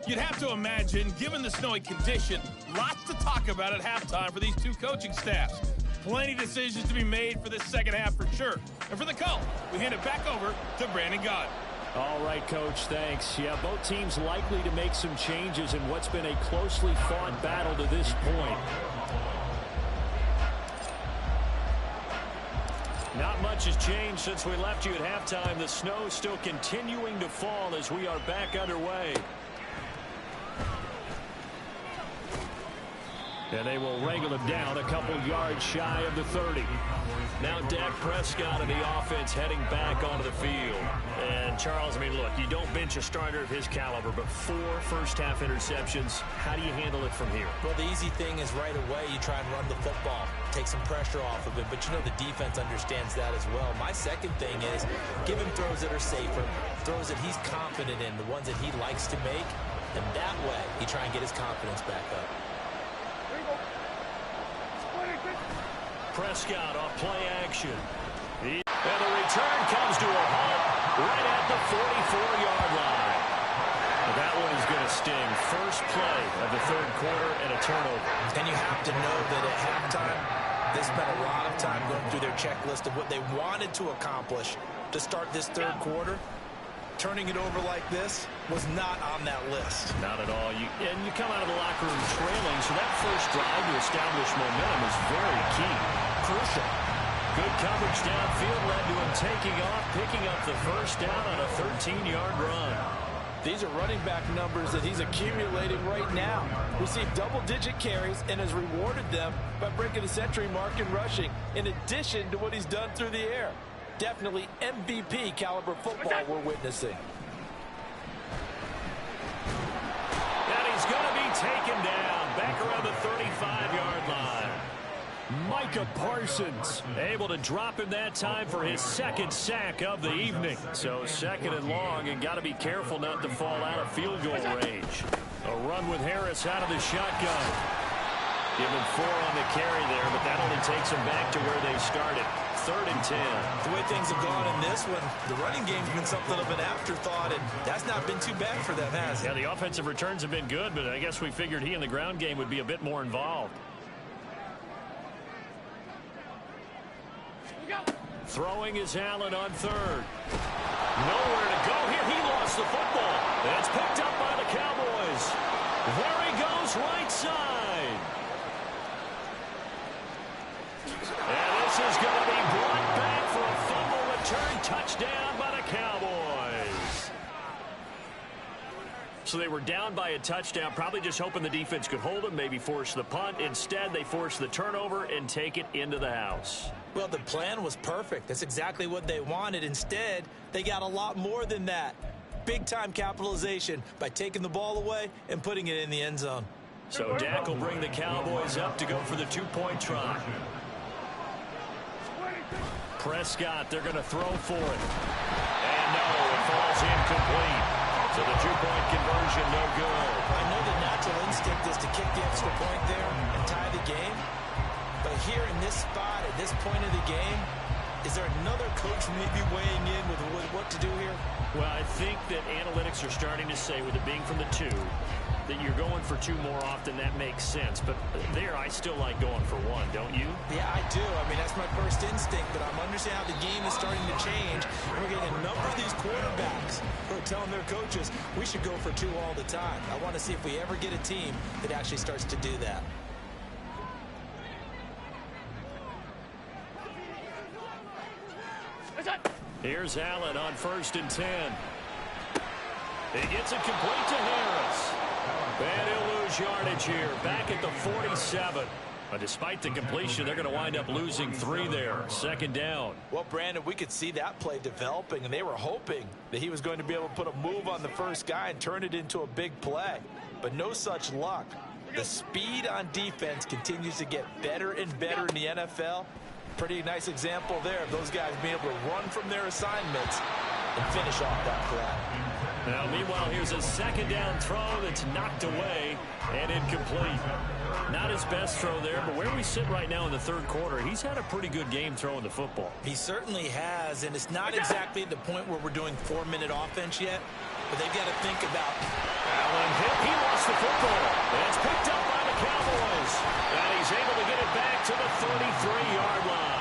You'd have to imagine, given the snowy condition, lots to talk about at halftime for these 2 coaching staffs. Plenty of decisions to be made for this 2nd half for sure. And for the call, we hand it back over to Brandon Gaudin. All right, Coach, thanks. Yeah, both teams likely to make some changes in what's been a closely fought battle to this point. Not much has changed since we left you at halftime. The snow is still continuing to fall as we are back underway. And they will wrangle him down a couple yards shy of the 30. Now Dak Prescott and the offense heading back onto the field. And Charles, I mean, look, you don't bench a starter of his caliber, but 4 first-half interceptions. How do you handle it from here? Well, the easy thing is right away you try and run the football, take some pressure off of it, but you know the defense understands that as well. My second thing is give him throws that are safer, throws that he's confident in, the ones that he likes to make, and that way you try and get his confidence back up. Prescott off play action. And the return comes to a halt right at the 44-yard line. That one is going to sting. First play of the 3rd quarter and a turnover. And you have to know that at halftime, they spent a lot of time going through their checklist of what they wanted to accomplish to start this 3rd quarter. Turning it over like this was not on that list. Not at all. And you come out of the locker room trailing, so that first drive to establish momentum is very key. Crucial. Good coverage downfield led to him taking off, picking up the 1st down on a 13-yard run. These are running back numbers that he's accumulating right now. Received double-digit carries and has rewarded them by breaking the century mark in rushing, in addition to what he's done through the air. Definitely MVP caliber football we're witnessing. And he's going to be taken down back around the 35-yard line. Micah Parsons able to drop him that time for his second sack of the evening. So second and long, and got to be careful not to fall out of field goal range. A run with Harris out of the shotgun. Give him 4 on the carry there, but that only takes him back to where they started. 3rd and 10. The way things have gone in this one, the running game's been something of an afterthought, and that's not been too bad for them, has it? Yeah, the offensive returns have been good, but I guess we figured he in the ground game would be a bit more involved. Throwing is Allen on 3rd. Nowhere to go here. He lost the football. It's picked up by the Cowboys. There he goes, right side. And this is going to be brought back for a fumble return touchdown by the Cowboys. So they were down by a touchdown, probably just hoping the defense could hold them, maybe force the punt. Instead, they force the turnover and take it into the house. Well, the plan was perfect. That's exactly what they wanted. Instead, they got a lot more than that. Big-time capitalization by taking the ball away and putting it in the end zone. So Dak will bring the Cowboys up to go for the 2-point try. Prescott, they're going to throw for it. And no, it falls incomplete. So the 2-point conversion, no good. I know the natural instinct is to kick the extra point there and tie the game. But here in this spot, at this point of the game, is there another coach maybe weighing in with what to do here? Well, I think that analytics are starting to say, with it being from the 2, that you're going for 2 more often. That makes sense. But there, I still like going for 1, don't you? Yeah, I do. I mean, that's my first instinct, but I'm understanding how the game is starting to change. And we're getting a number of these quarterbacks who are telling their coaches, we should go for 2 all the time. I want to see if we ever get a team that actually starts to do that. Here's Allen on 1st and 10. He gets it complete to Harris. And he'll lose yardage here, back at the 47. But despite the completion, they're going to wind up losing 3 there. 2nd down. Well, Brandon, we could see that play developing, and they were hoping that he was going to be able to put a move on the first guy and turn it into a big play. But no such luck. The speed on defense continues to get better and better in the NFL. Pretty nice example there of those guys being able to run from their assignments and finish off that play. Now, meanwhile, here's a 2nd down throw that's knocked away and incomplete. Not his best throw there, but where we sit right now in the 3rd quarter, he's had a pretty good game throwing the football. He certainly has, and it's not exactly at the point where we're doing 4-minute offense yet, but they've got to think about. Allen hit. He lost the football. And it's picked up by the Cowboys. And he's able to get it back to the 33-yard line.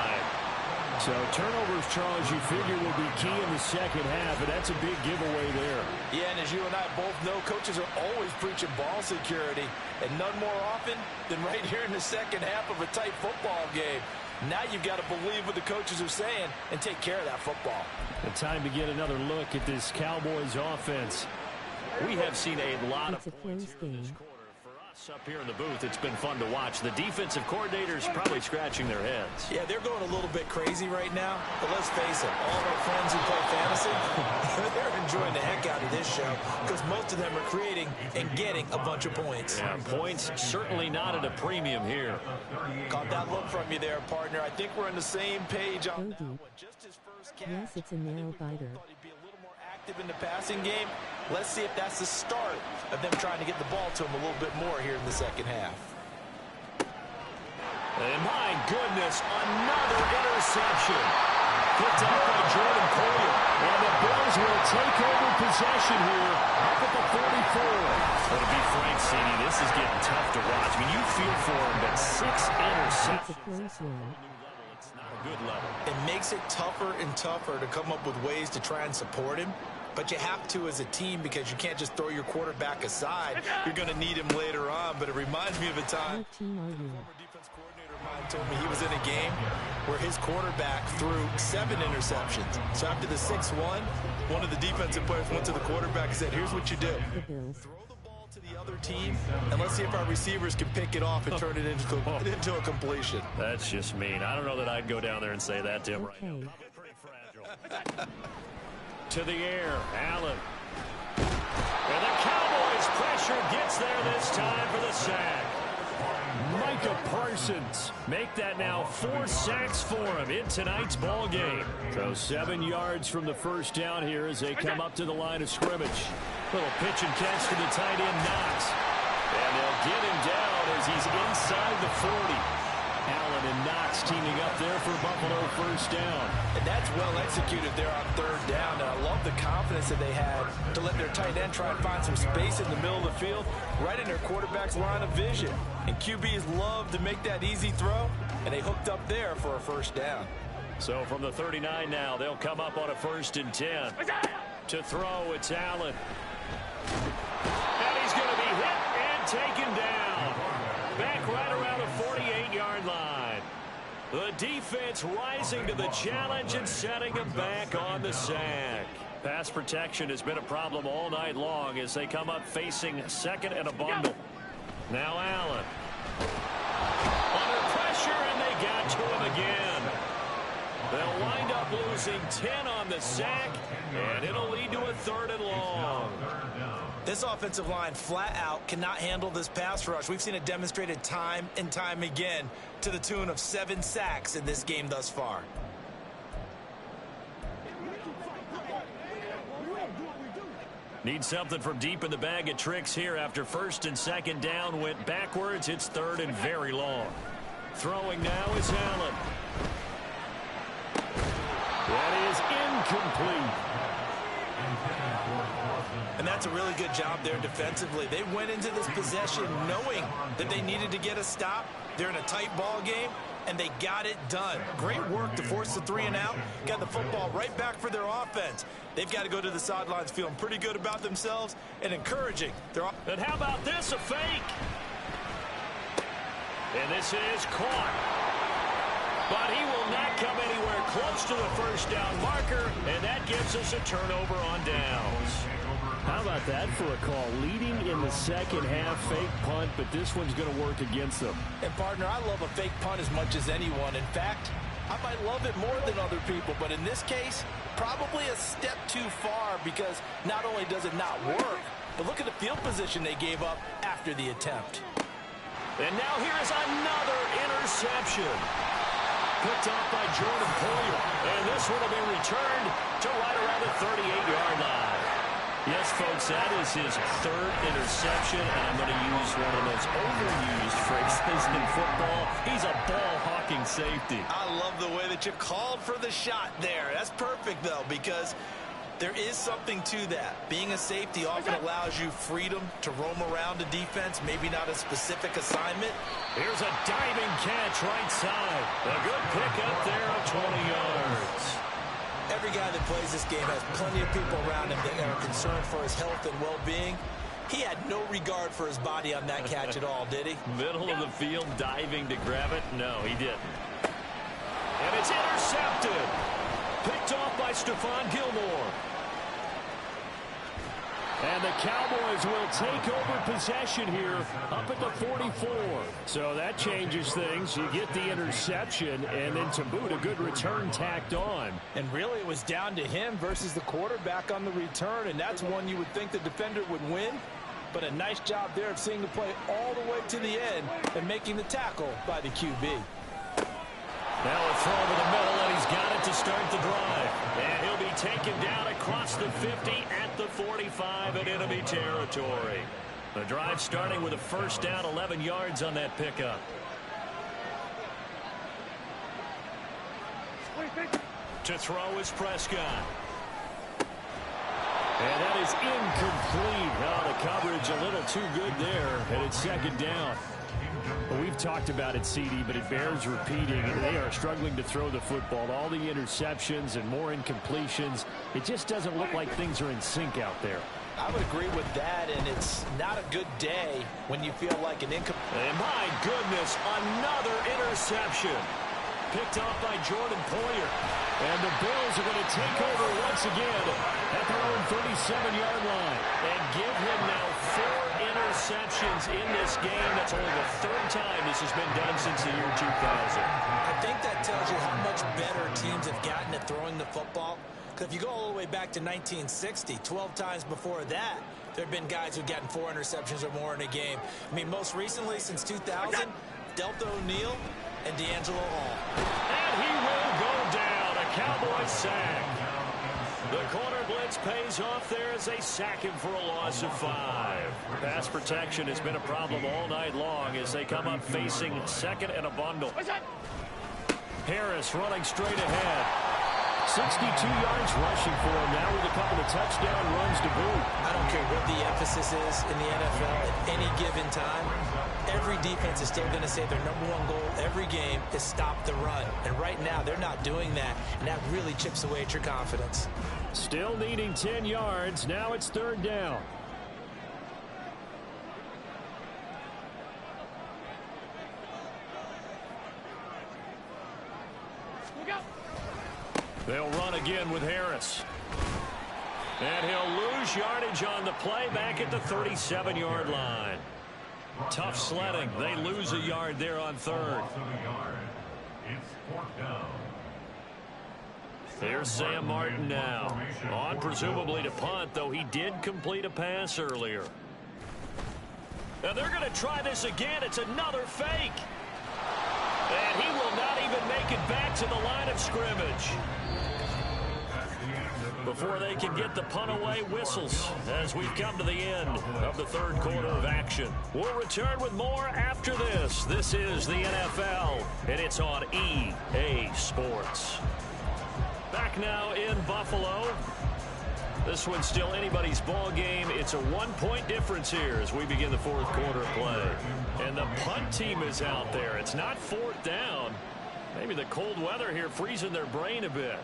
So turnovers, Charles, you figure will be key in the 2nd half, and that's a big giveaway there. Yeah, and as you and I both know, coaches are always preaching ball security, and none more often than right here in the 2nd half of a tight football game. Now you've got to believe what the coaches are saying and take care of that football. The time to get another look at this Cowboys offense. We have seen a lot of points here game. this quarter. For us up here in the booth, it's been fun to watch. The defensive coordinators probably scratching their heads. Yeah, they're going a little bit crazy right now, but let's face it, all of our friends who play fantasy, they're enjoying the heck out of this show because most of them are creating and getting a bunch of points. Yeah, points certainly not at a premium here. Caught that look from you there, partner. I think we're on the same page on Go that deep. one. Just his first catch. Yes, it's a narrow biter. Thought he'd be a little more active in the passing game. Let's see if that's the start of them trying to get the ball to him a little bit more here in the 2nd half. And my goodness, another interception. Picked up by Jordan Poyer. And the Bills will take over possession here up at the 44. But to be frank, CD, this is getting tough to watch. I mean, you feel for him, but 6 interceptions. It's a close one. It's not a good level. It makes it tougher and tougher to come up with ways to try and support him. But you have to as a team because you can't just throw your quarterback aside. You're going to need him later on. But it reminds me of a time. What team are you? Former defense coordinator of mine told me he was in a game where his quarterback threw 7 interceptions. So after the 6-1, one of the defensive players went to the quarterback and said, here's what you do. Throw the ball to the other team, and let's see if our receivers can pick it off and turn it into a completion. That's just mean. I don't know that I'd go down there and say that to him right now. Pretty fragile. To the air, Allen. And the Cowboys pressure gets there this time for the sack. Micah Parsons make that now 4 sacks for him in tonight's ball game. So 7 yards from the first down here as they come up to the line of scrimmage. Little pitch and catch to the tight end Knox. And they'll get him down as he's inside the 40. Allen and Knox teaming up there for Buffalo first down. And that's well executed there on 3rd down. And I love the confidence that they had to let their tight end try and find some space in the middle of the field, right in their quarterback's line of vision. And QBs love to make that easy throw, and they hooked up there for a first down. So from the 39 now, they'll come up on a 1st and 10. To throw, it's Allen. And he's going to be hit and taken down. Back right around the 48-yard line. The defense rising to the challenge and setting him back on the sack. Pass protection has been a problem all night long as they come up facing 2nd and a bundle. Now Allen. Under pressure, and they got to him again. They'll wind up losing 10 on the sack, and it'll lead to a 3rd and long. This offensive line flat out cannot handle this pass rush. We've seen it demonstrated time and time again to the tune of 7 sacks in this game thus far. Need something from deep in the bag of tricks here after 1st and 2nd down went backwards. It's 3rd and very long. Throwing now is Allen. That is incomplete. And that's a really good job there defensively. They went into this possession knowing that they needed to get a stop. They're in a tight ball game, and they got it done. Great work to force the 3 and out. Got the football right back for their offense. They've got to go to the sidelines feeling pretty good about themselves and encouraging. And how about this, a fake? And this is caught. But he will not come anywhere close to the first down marker, and that gives us a turnover on downs. How about that for a call? Leading in the second half, fake punt, but this one's going to work against them. And, partner, I love a fake punt as much as anyone. In fact, I might love it more than other people, but in this case, probably a step too far because not only does it not work, but look at the field position they gave up after the attempt. And now here is another interception. Picked off by Jordan Poyer. And this one will be returned to right around the 38-yard line. Yes, folks, that is his 3rd interception, and I'm going to use one of those overused phrases in football. He's a ball-hawking safety. I love the way that you called for the shot there. That's perfect, though, because there is something to that. Being a safety often allows you freedom to roam around a defense, maybe not a specific assignment. Here's a diving catch right side. A good pick up there of 20 yards. Every guy that plays this game has plenty of people around him that are concerned for his health and well-being. He had no regard for his body on that catch at all, did he? Middle of the field, diving to grab it? No, he didn't. And it's intercepted. Picked off by Stephon Gilmore. And the Cowboys will take over possession here up at the 44. So that changes things. You get the interception, and then to boot, a good return tacked on. And really, it was down to him versus the quarterback on the return, and that's one you would think the defender would win. But a nice job there of seeing the play all the way to the end and making the tackle by the QB. Now a throw over the middle, and he's got it to start the drive. And he'll be taken down across the 50 at the 45 in enemy territory. The drive starting with a first down, 11 yards on that pickup. To throw is Prescott. And that is incomplete. Oh, the coverage a little too good there, and it's 2nd down. Well, we've talked about it, CD, but it bears repeating. They are struggling to throw the football. All the interceptions and more incompletions. It just doesn't look like things are in sync out there. I would agree with that, and it's not a good day when you feel like an incomplete. And my goodness, another interception. picked off by Jordan Poyer. And the Bills are going to take over once again at their own 37-yard line. And give him now 4 interceptions in this game. That's only the 3rd time this has been done since the year 2000. I think that tells you how much better teams have gotten at throwing the football. Because if you go all the way back to 1960, 12 times before that, there have been guys who've gotten 4 interceptions or more in a game. I mean, most recently, since 2000, Delta O'Neal and D'Angelo Hall. And he will go down. A Cowboys sack. The corner blitz pays off there as they sack him for a loss of 5. Pass protection has been a problem all night long as they come up facing 2nd and a bundle. Harris running straight ahead. 62 yards rushing for him now with a couple of touchdown runs to boot. I don't care what the emphasis is in the NFL at any given time. Every defense is still going to say their #1 goal every game is stop the run. And right now, they're not doing that, and that really chips away at your confidence. Still needing 10 yards. Now it's 3rd down. They'll run again with Harris. And he'll lose yardage on the play back at the 37-yard line. Tough sledding. They lose a yard there on 3rd. Here's Sam Martin now. On presumably to punt, though he did complete a pass earlier. Now they're going to try this again. It's another fake. And he will not even make it back to the line of scrimmage. Before they can get the punt away, whistles as we've come to the end of the 3rd quarter of action. We'll return with more after this. This is the NFL, and it's on EA Sports. Back now in Buffalo. This one's still anybody's ball game. It's a 1-point difference here as we begin the 4th quarter play. And the punt team is out there. It's not 4th down. Maybe the cold weather here freezing their brain a bit.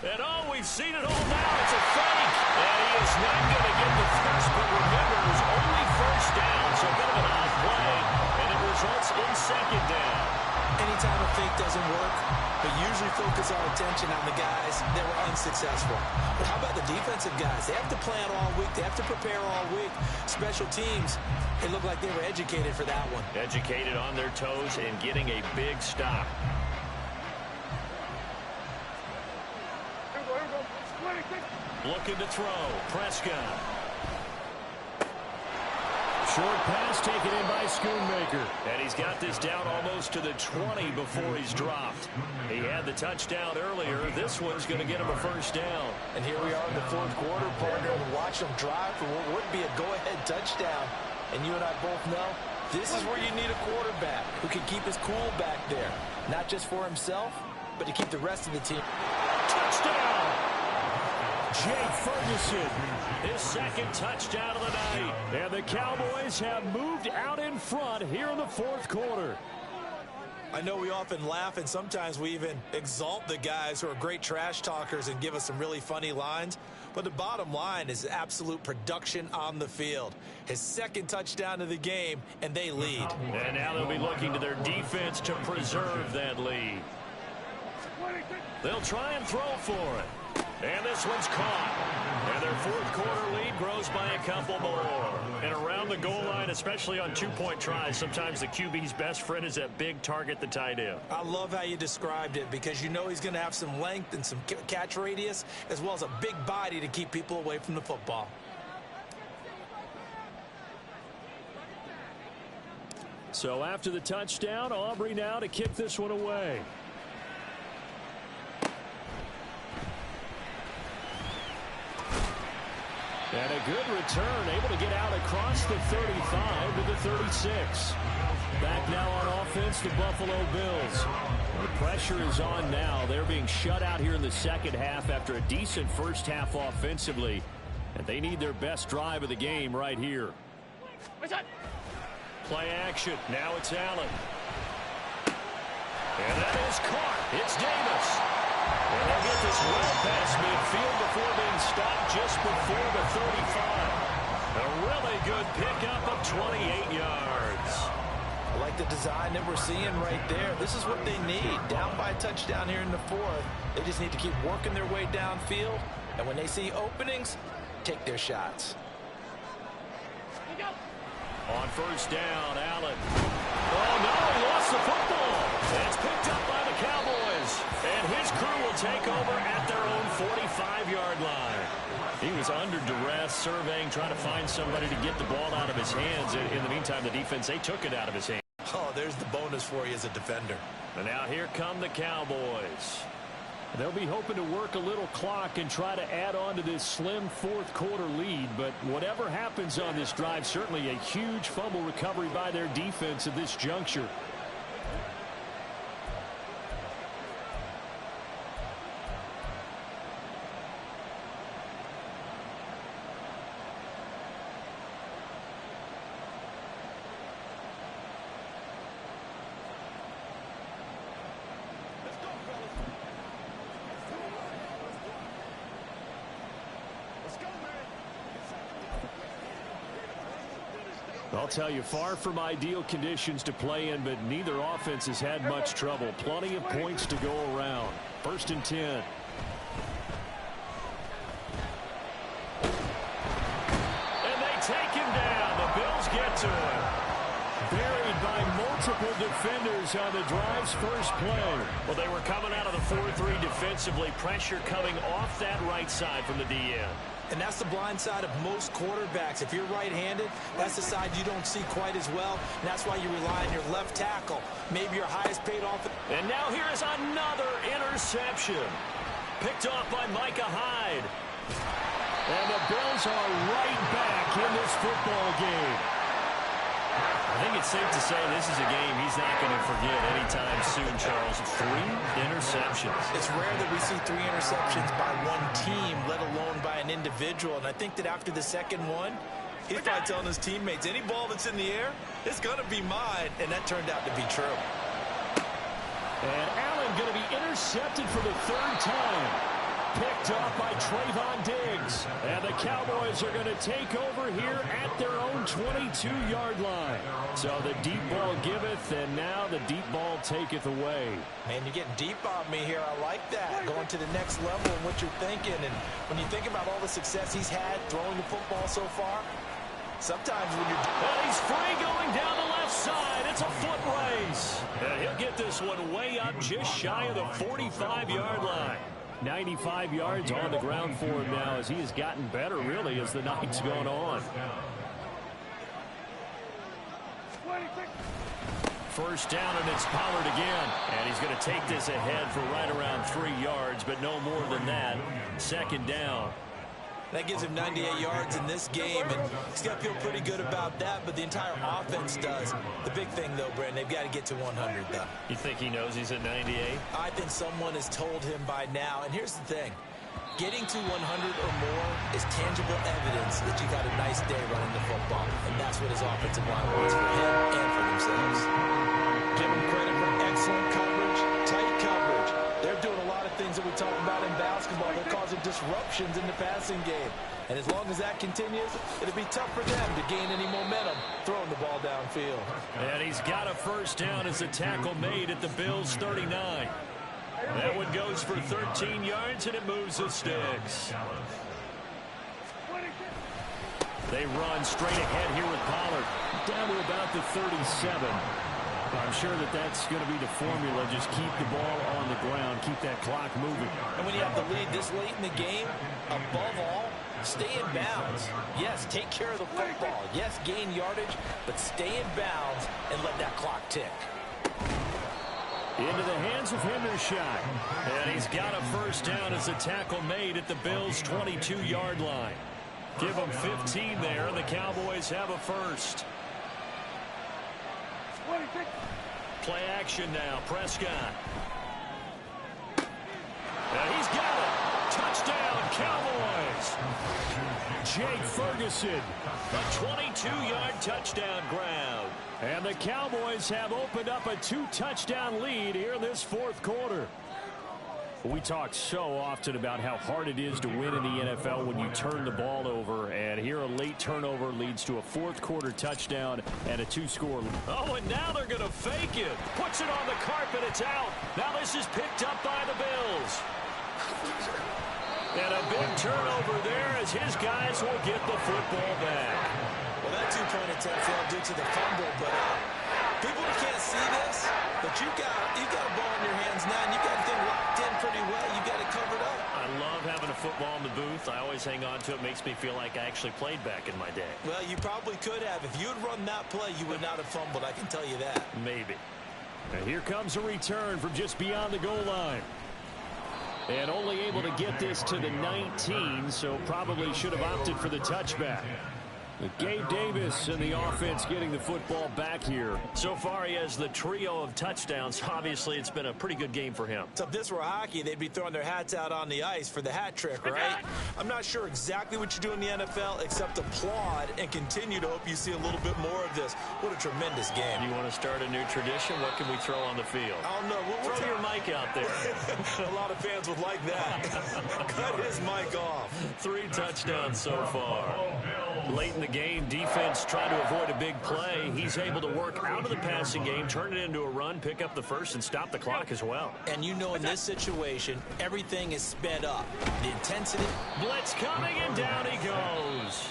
And oh, we've seen it all now. It's a fake. And he is not going to get the first, but remember, it was only 1st down, so a bit of an odd play, and it results in 2nd down. Anytime a fake doesn't work, we usually focus our attention on the guys that were unsuccessful. But how about the defensive guys? They have to plan all week. They have to prepare all week. Special teams, it looked like they were educated for that one. Educated on their toes and getting a big stop. Looking to throw. Prescott. Short pass taken in by Schoonmaker. And he's got this down almost to the 20 before he's dropped. He had the touchdown earlier. This one's going to get him a 1st down. And here we are in the 4th quarter, partner, and watch them drive for what would be a go-ahead touchdown. And you and I both know this is where you need a quarterback who can keep his cool back there. Not just for himself, but to keep the rest of the team. Touchdown! Jake Ferguson, his 2nd touchdown of the night. And the Cowboys have moved out in front here in the 4th quarter. I know we often laugh, and sometimes we even exalt the guys who are great trash talkers and give us some really funny lines. But the bottom line is absolute production on the field. His 2nd touchdown of the game, and they lead. And now they'll be looking to their defense to preserve that lead. They'll try and throw for it. And this one's caught. And their 4th quarter lead grows by a couple more. And around the goal line, especially on 2-point tries, sometimes the QB's best friend is that big target, the tight end. I love how you described it because you know he's going to have some length and some catch radius as well as a big body to keep people away from the football. So after the touchdown, Aubrey now to kick this one away. And a good return, able to get out across the 35 to the 36. Back now on offense, the Buffalo Bills. The pressure is on now. They're being shut out here in the 2nd half after a decent 1st half offensively. And they need their best drive of the game right here. Play action. Now it's Allen. And that is caught. It's Davis. And they'll get this well past midfield. field before being stopped just before the 35. A really good pickup of 28 yards. I like the design that we're seeing right there. This is what they need. Down by a touchdown here in the fourth. They just need to keep working their way downfield. And when they see openings, take their shots. On first down, Allen. Oh, no, he lost the football. It's picked up by the Cowboys. And his crew will take over at their own 45-yard line. He was under duress, surveying, trying to find somebody to get the ball out of his hands. In the meantime, the defense, they took it out of his hands. Oh, there's the bonus for you as a defender. And now here come the Cowboys. They'll be hoping to work a little clock and try to add on to this slim fourth quarter lead. But whatever happens on this drive, certainly a huge fumble recovery by their defense at this juncture. I'll tell you, far from ideal conditions to play in, but neither offense has had much trouble. Plenty of points to go around. 1st and 10. And they take him down. The Bills get to him. Buried by multiple defenders on the drive's first play. Well, they were coming out of the 4-3 defensively. Pressure coming off that right side from the DN. And that's the blind side of most quarterbacks. If you're right-handed, that's the side you don't see quite as well. And that's why you rely on your left tackle. Maybe your highest paid offense. And now here is another interception. Picked off by Micah Hyde. And the Bills are right back in this football game. I think it's safe to say this is a game he's not going to forget anytime soon, Charles. 3 interceptions. It's rare that we see 3 interceptions by one team, let alone by an individual. And I think that after the second one, he's probably telling his teammates, any ball that's in the air, it's going to be mine. And that turned out to be true. And Allen going to be intercepted for the 3rd time. Picked off by Trayvon Diggs. And the Cowboys are going to take over here at their own 22-yard line. So the deep ball giveth, and now the deep ball taketh away. Man, you're getting deep on me here. I like that. Going to the next level in what you're thinking. And when you think about all the success he's had throwing the football so far, sometimes when you're... And he's free going down the left side. It's a foot race. And he'll get this one way up just shy of the 45-yard line. 95 yards on the ground for him now as he has gotten better, really, as the night's gone on. First down, and it's Pollard again. And he's going to take this ahead for right around 3 yards, but no more than that. 2nd down. That gives him 98 yards in this game, and he's got to feel pretty good about that, but the entire offense does. The big thing, though, Brandon, they've got to get to 100, though. You think he knows he's at 98? I think someone has told him by now, and here's the thing. Getting to 100 or more is tangible evidence that you've had a nice day running the football, and that's what his offensive line wants for him and for themselves. Give him credit for excellent coverage, tight coverage. They're doing a lot of things that we talk about in basketball. They're causing disruptions in the passing game. And as long as that continues, it'll be tough for them to gain any momentum throwing the ball downfield. And he's got a first down as the tackle made at the Bills' 39. That one goes for 13 yards, and it moves the sticks. They run straight ahead here with Pollard. Down to about the 37. I'm sure that that's going to be the formula. Just keep the ball on the ground. Keep that clock moving. And when you have the lead this late in the game, above all, stay in bounds. Yes, take care of the football. Yes, gain yardage, but stay in bounds and let that clock tick. Into the hands of Hendershot. And he's got a first down as the tackle made at the Bills' 22-yard line. Give them 15 there, and the Cowboys have a first. Play action now, Prescott. And he's got it. Touchdown, Cowboys. Jake Ferguson. A 22-yard touchdown grab. And the Cowboys have opened up a 2-touchdown lead here in this fourth quarter. We talk so often about how hard it is to win in the NFL when you turn the ball over, and here a late turnover leads to a fourth-quarter touchdown and a two-score. Oh, and now they're going to fake it. Puts it on the carpet. It's out. Now this is picked up by the Bills. And a big turnover there as his guys will get the football back. Well, that two-point attempt failed due to the fumble, but people can't see this, but you've got a ball in your hands now, and you've got the thing locked in pretty well. You've got it covered up. I love having a football in the booth. I always hang on to it. Makes me feel like I actually played back in my day. Well, you probably could have. If you had run that play, you would not have fumbled. I can tell you that. Maybe. And here comes a return from just beyond the goal line. And only able to get this to the 19, so probably should have opted for the touchback. But Gabe Davis and the offense getting the football back here. So far, he has the trio of touchdowns. Obviously, it's been a pretty good game for him. So if this were hockey, they'd be throwing their hats out on the ice for the hat trick, right? I'm not sure exactly what you do in the NFL except applaud and continue to hope you see a little bit more of this. What a tremendous game. You want to start a new tradition? What can we throw on the field? I don't know. Throw your mic out there. A lot of fans would like that. Cut his mic off. 3 touchdowns so far. Late in the game, defense trying to avoid a big play. He's able to work out of the passing game, turn it into a run, pick up the first, and stop the clock as well. And you know in this situation, everything is sped up. The intensity. Blitz coming, and down he goes.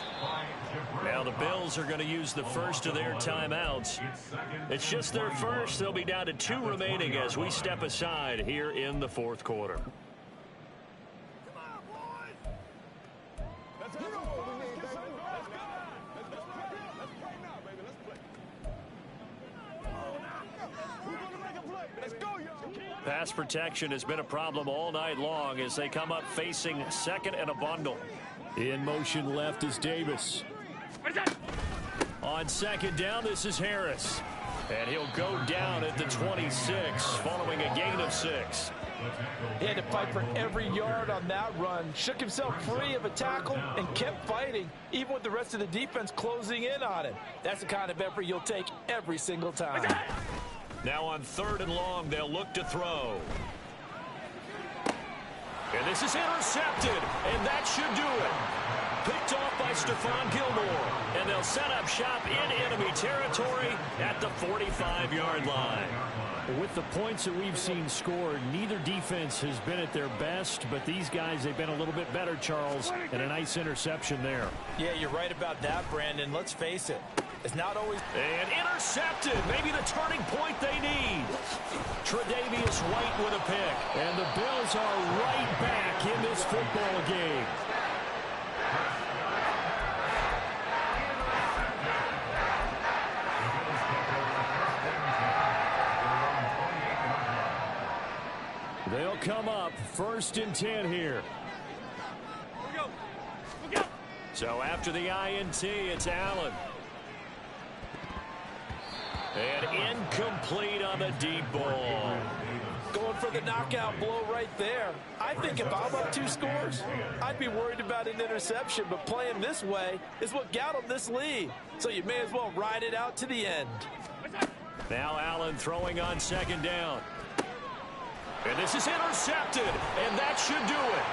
Now the Bills are going to use the first of their timeouts. It's just their first. They'll be down to 2 remaining as we step aside here in the fourth quarter. Pass protection has been a problem all night long as they come up facing second and a bundle. In motion left is Davis. On second down, this is Harris. And he'll go down at the 26 following a gain of 6. He had to fight for every yard on that run. Shook himself free of a tackle and kept fighting, even with the rest of the defense closing in on him. That's the kind of effort you'll take every single time. Now on 3rd and long, they'll look to throw. And this is intercepted, and that should do it. Picked off by Stephon Gilmore, and they'll set up shop in enemy territory at the 45-yard line. With the points that we've seen scored, neither defense has been at their best, but these guys, they've been a little bit better, Charles, and a nice interception there. Yeah, you're right about that, Brandon. Let's face it. It's not always... And intercepted. Maybe the turning point they need. Tre'Davious White with a pick. And the Bills are right back in this football game. They'll come up 1st and 10 here. So after the INT, it's Allen. And incomplete on the deep ball. Going for the knockout blow right there. I think if I'm up 2 scores, I'd be worried about an interception, but playing this way is what got them this lead. So you may as well ride it out to the end. Now Allen throwing on 2nd down. And this is intercepted, and that should do it.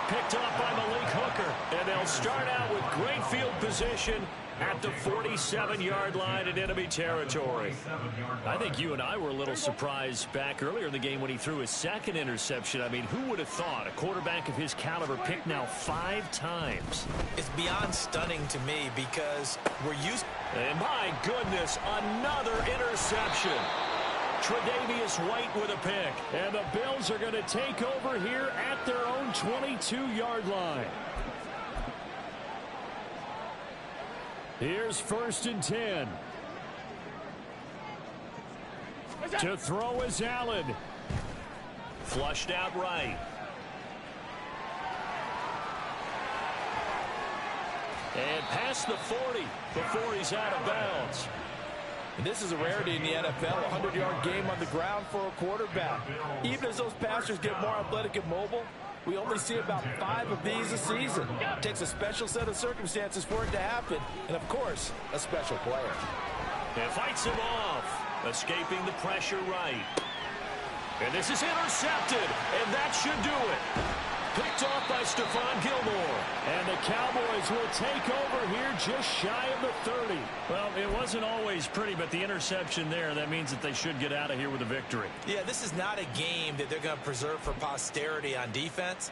Picked off by Malik Hooker, and they'll start out with great field position at the 47-yard line in enemy territory. I think you and I were a little surprised back earlier in the game when he threw his 2nd interception. I mean, who would have thought a quarterback of his caliber picked now 5 times? It's beyond stunning to me because we're used... And my goodness, another interception. Tre'Davious White with a pick. And the Bills are going to take over here at their own 22-yard line. Here's 1st and 10. To throw is Allen. Flushed out right. And past the 40 before he's out of bounds. And this is a rarity in the NFL, a 100-yard game on the ground for a quarterback. Even as those passers get more athletic and mobile, we only see about 5 of these a season. It takes a special set of circumstances for it to happen, and of course, a special player. And fights him off, escaping the pressure right. And this is intercepted, and that should do it. Picked off by Stephon Gilmore. And the Cowboys will take over here just shy of the 30. Well, it wasn't always pretty, but the interception there, that means that they should get out of here with a victory. Yeah, this is not a game that they're going to preserve for posterity on defense,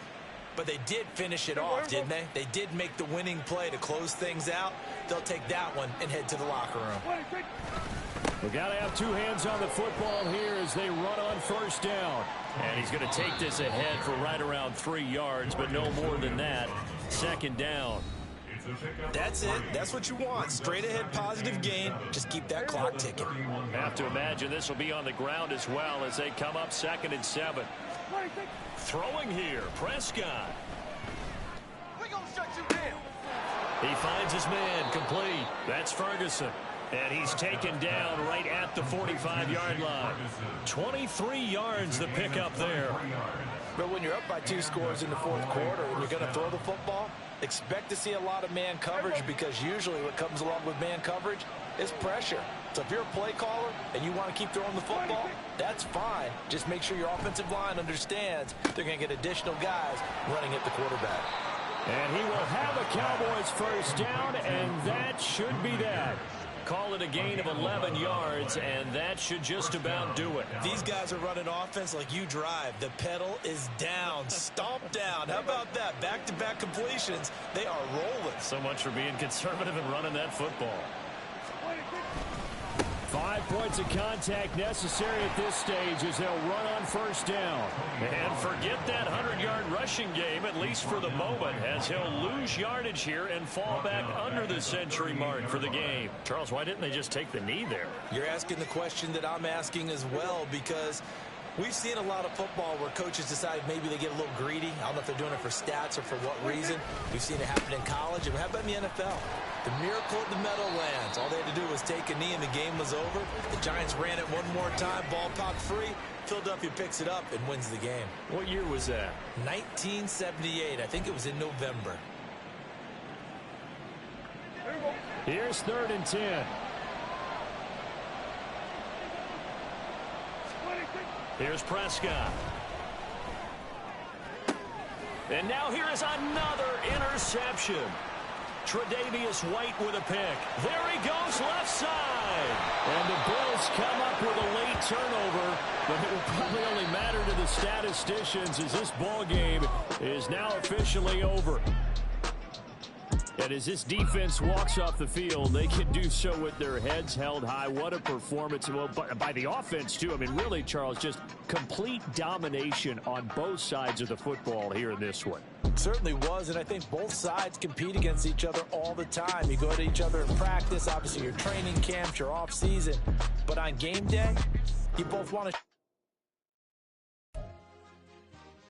but they did finish it off, didn't they? They did make the winning play to close things out. They'll take that one and head to the locker room. We got to have two hands on the football here as they run on first down. And he's going to take this ahead for right around 3 yards, but no more than that. Second down. That's it. That's what you want. Straight ahead positive gain. Just keep that clock ticking. Have to imagine this will be on the ground as well as they come up 2nd and 7. Throwing here, Prescott. We're going to shut you down. He finds his man complete. That's Ferguson. And he's taken down right at the 45-yard line. 23 yards the pickup there. But when you're up by 2 scores in the 4th quarter and you're going to throw the football, expect to see a lot of man coverage, because usually what comes along with man coverage is pressure. So if you're a play caller and you want to keep throwing the football, that's fine. Just make sure your offensive line understands they're going to get additional guys running at the quarterback. And he will have a Cowboys first down, and that should be that. Call it a gain of 11 yards, and that should just about do it. These guys are running offense like you drive. The pedal is down, stomp down. How about that? Back-to-back completions. They are rolling. So much for being conservative and running that football. 5 points of contact necessary at this stage as they'll run on first down. And forget that 100-yard rushing game, at least for the moment, as he'll lose yardage here and fall back under the century mark for the game. Charles, why didn't they just take the knee there? You're asking the question that I'm asking as well, because we've seen a lot of football where coaches decide maybe they get a little greedy. I don't know if they're doing it for stats or for what reason. We've seen it happen in college, and how about in the NFL? The miracle of the Meadowlands. All they had to do was take a knee and the game was over. The Giants ran it one more time, ball popped free. Philadelphia picks it up and wins the game. What year was that? 1978. I think it was in November. Here's 3rd and 10. Here's Prescott. And now here is another interception. Tre'Davious White with a pick. There he goes, left side. And the Bills come up with a late turnover, but it will probably only matter to the statisticians as this ball game is now officially over. And as this defense walks off the field, they can do so with their heads held high. What a performance. Well, by the offense, too. I mean, really, Charles, just complete domination on both sides of the football here in this one. It certainly was, and I think both sides compete against each other all the time. You go to each other in practice, obviously your training camps, your off season. But on game day, you both want to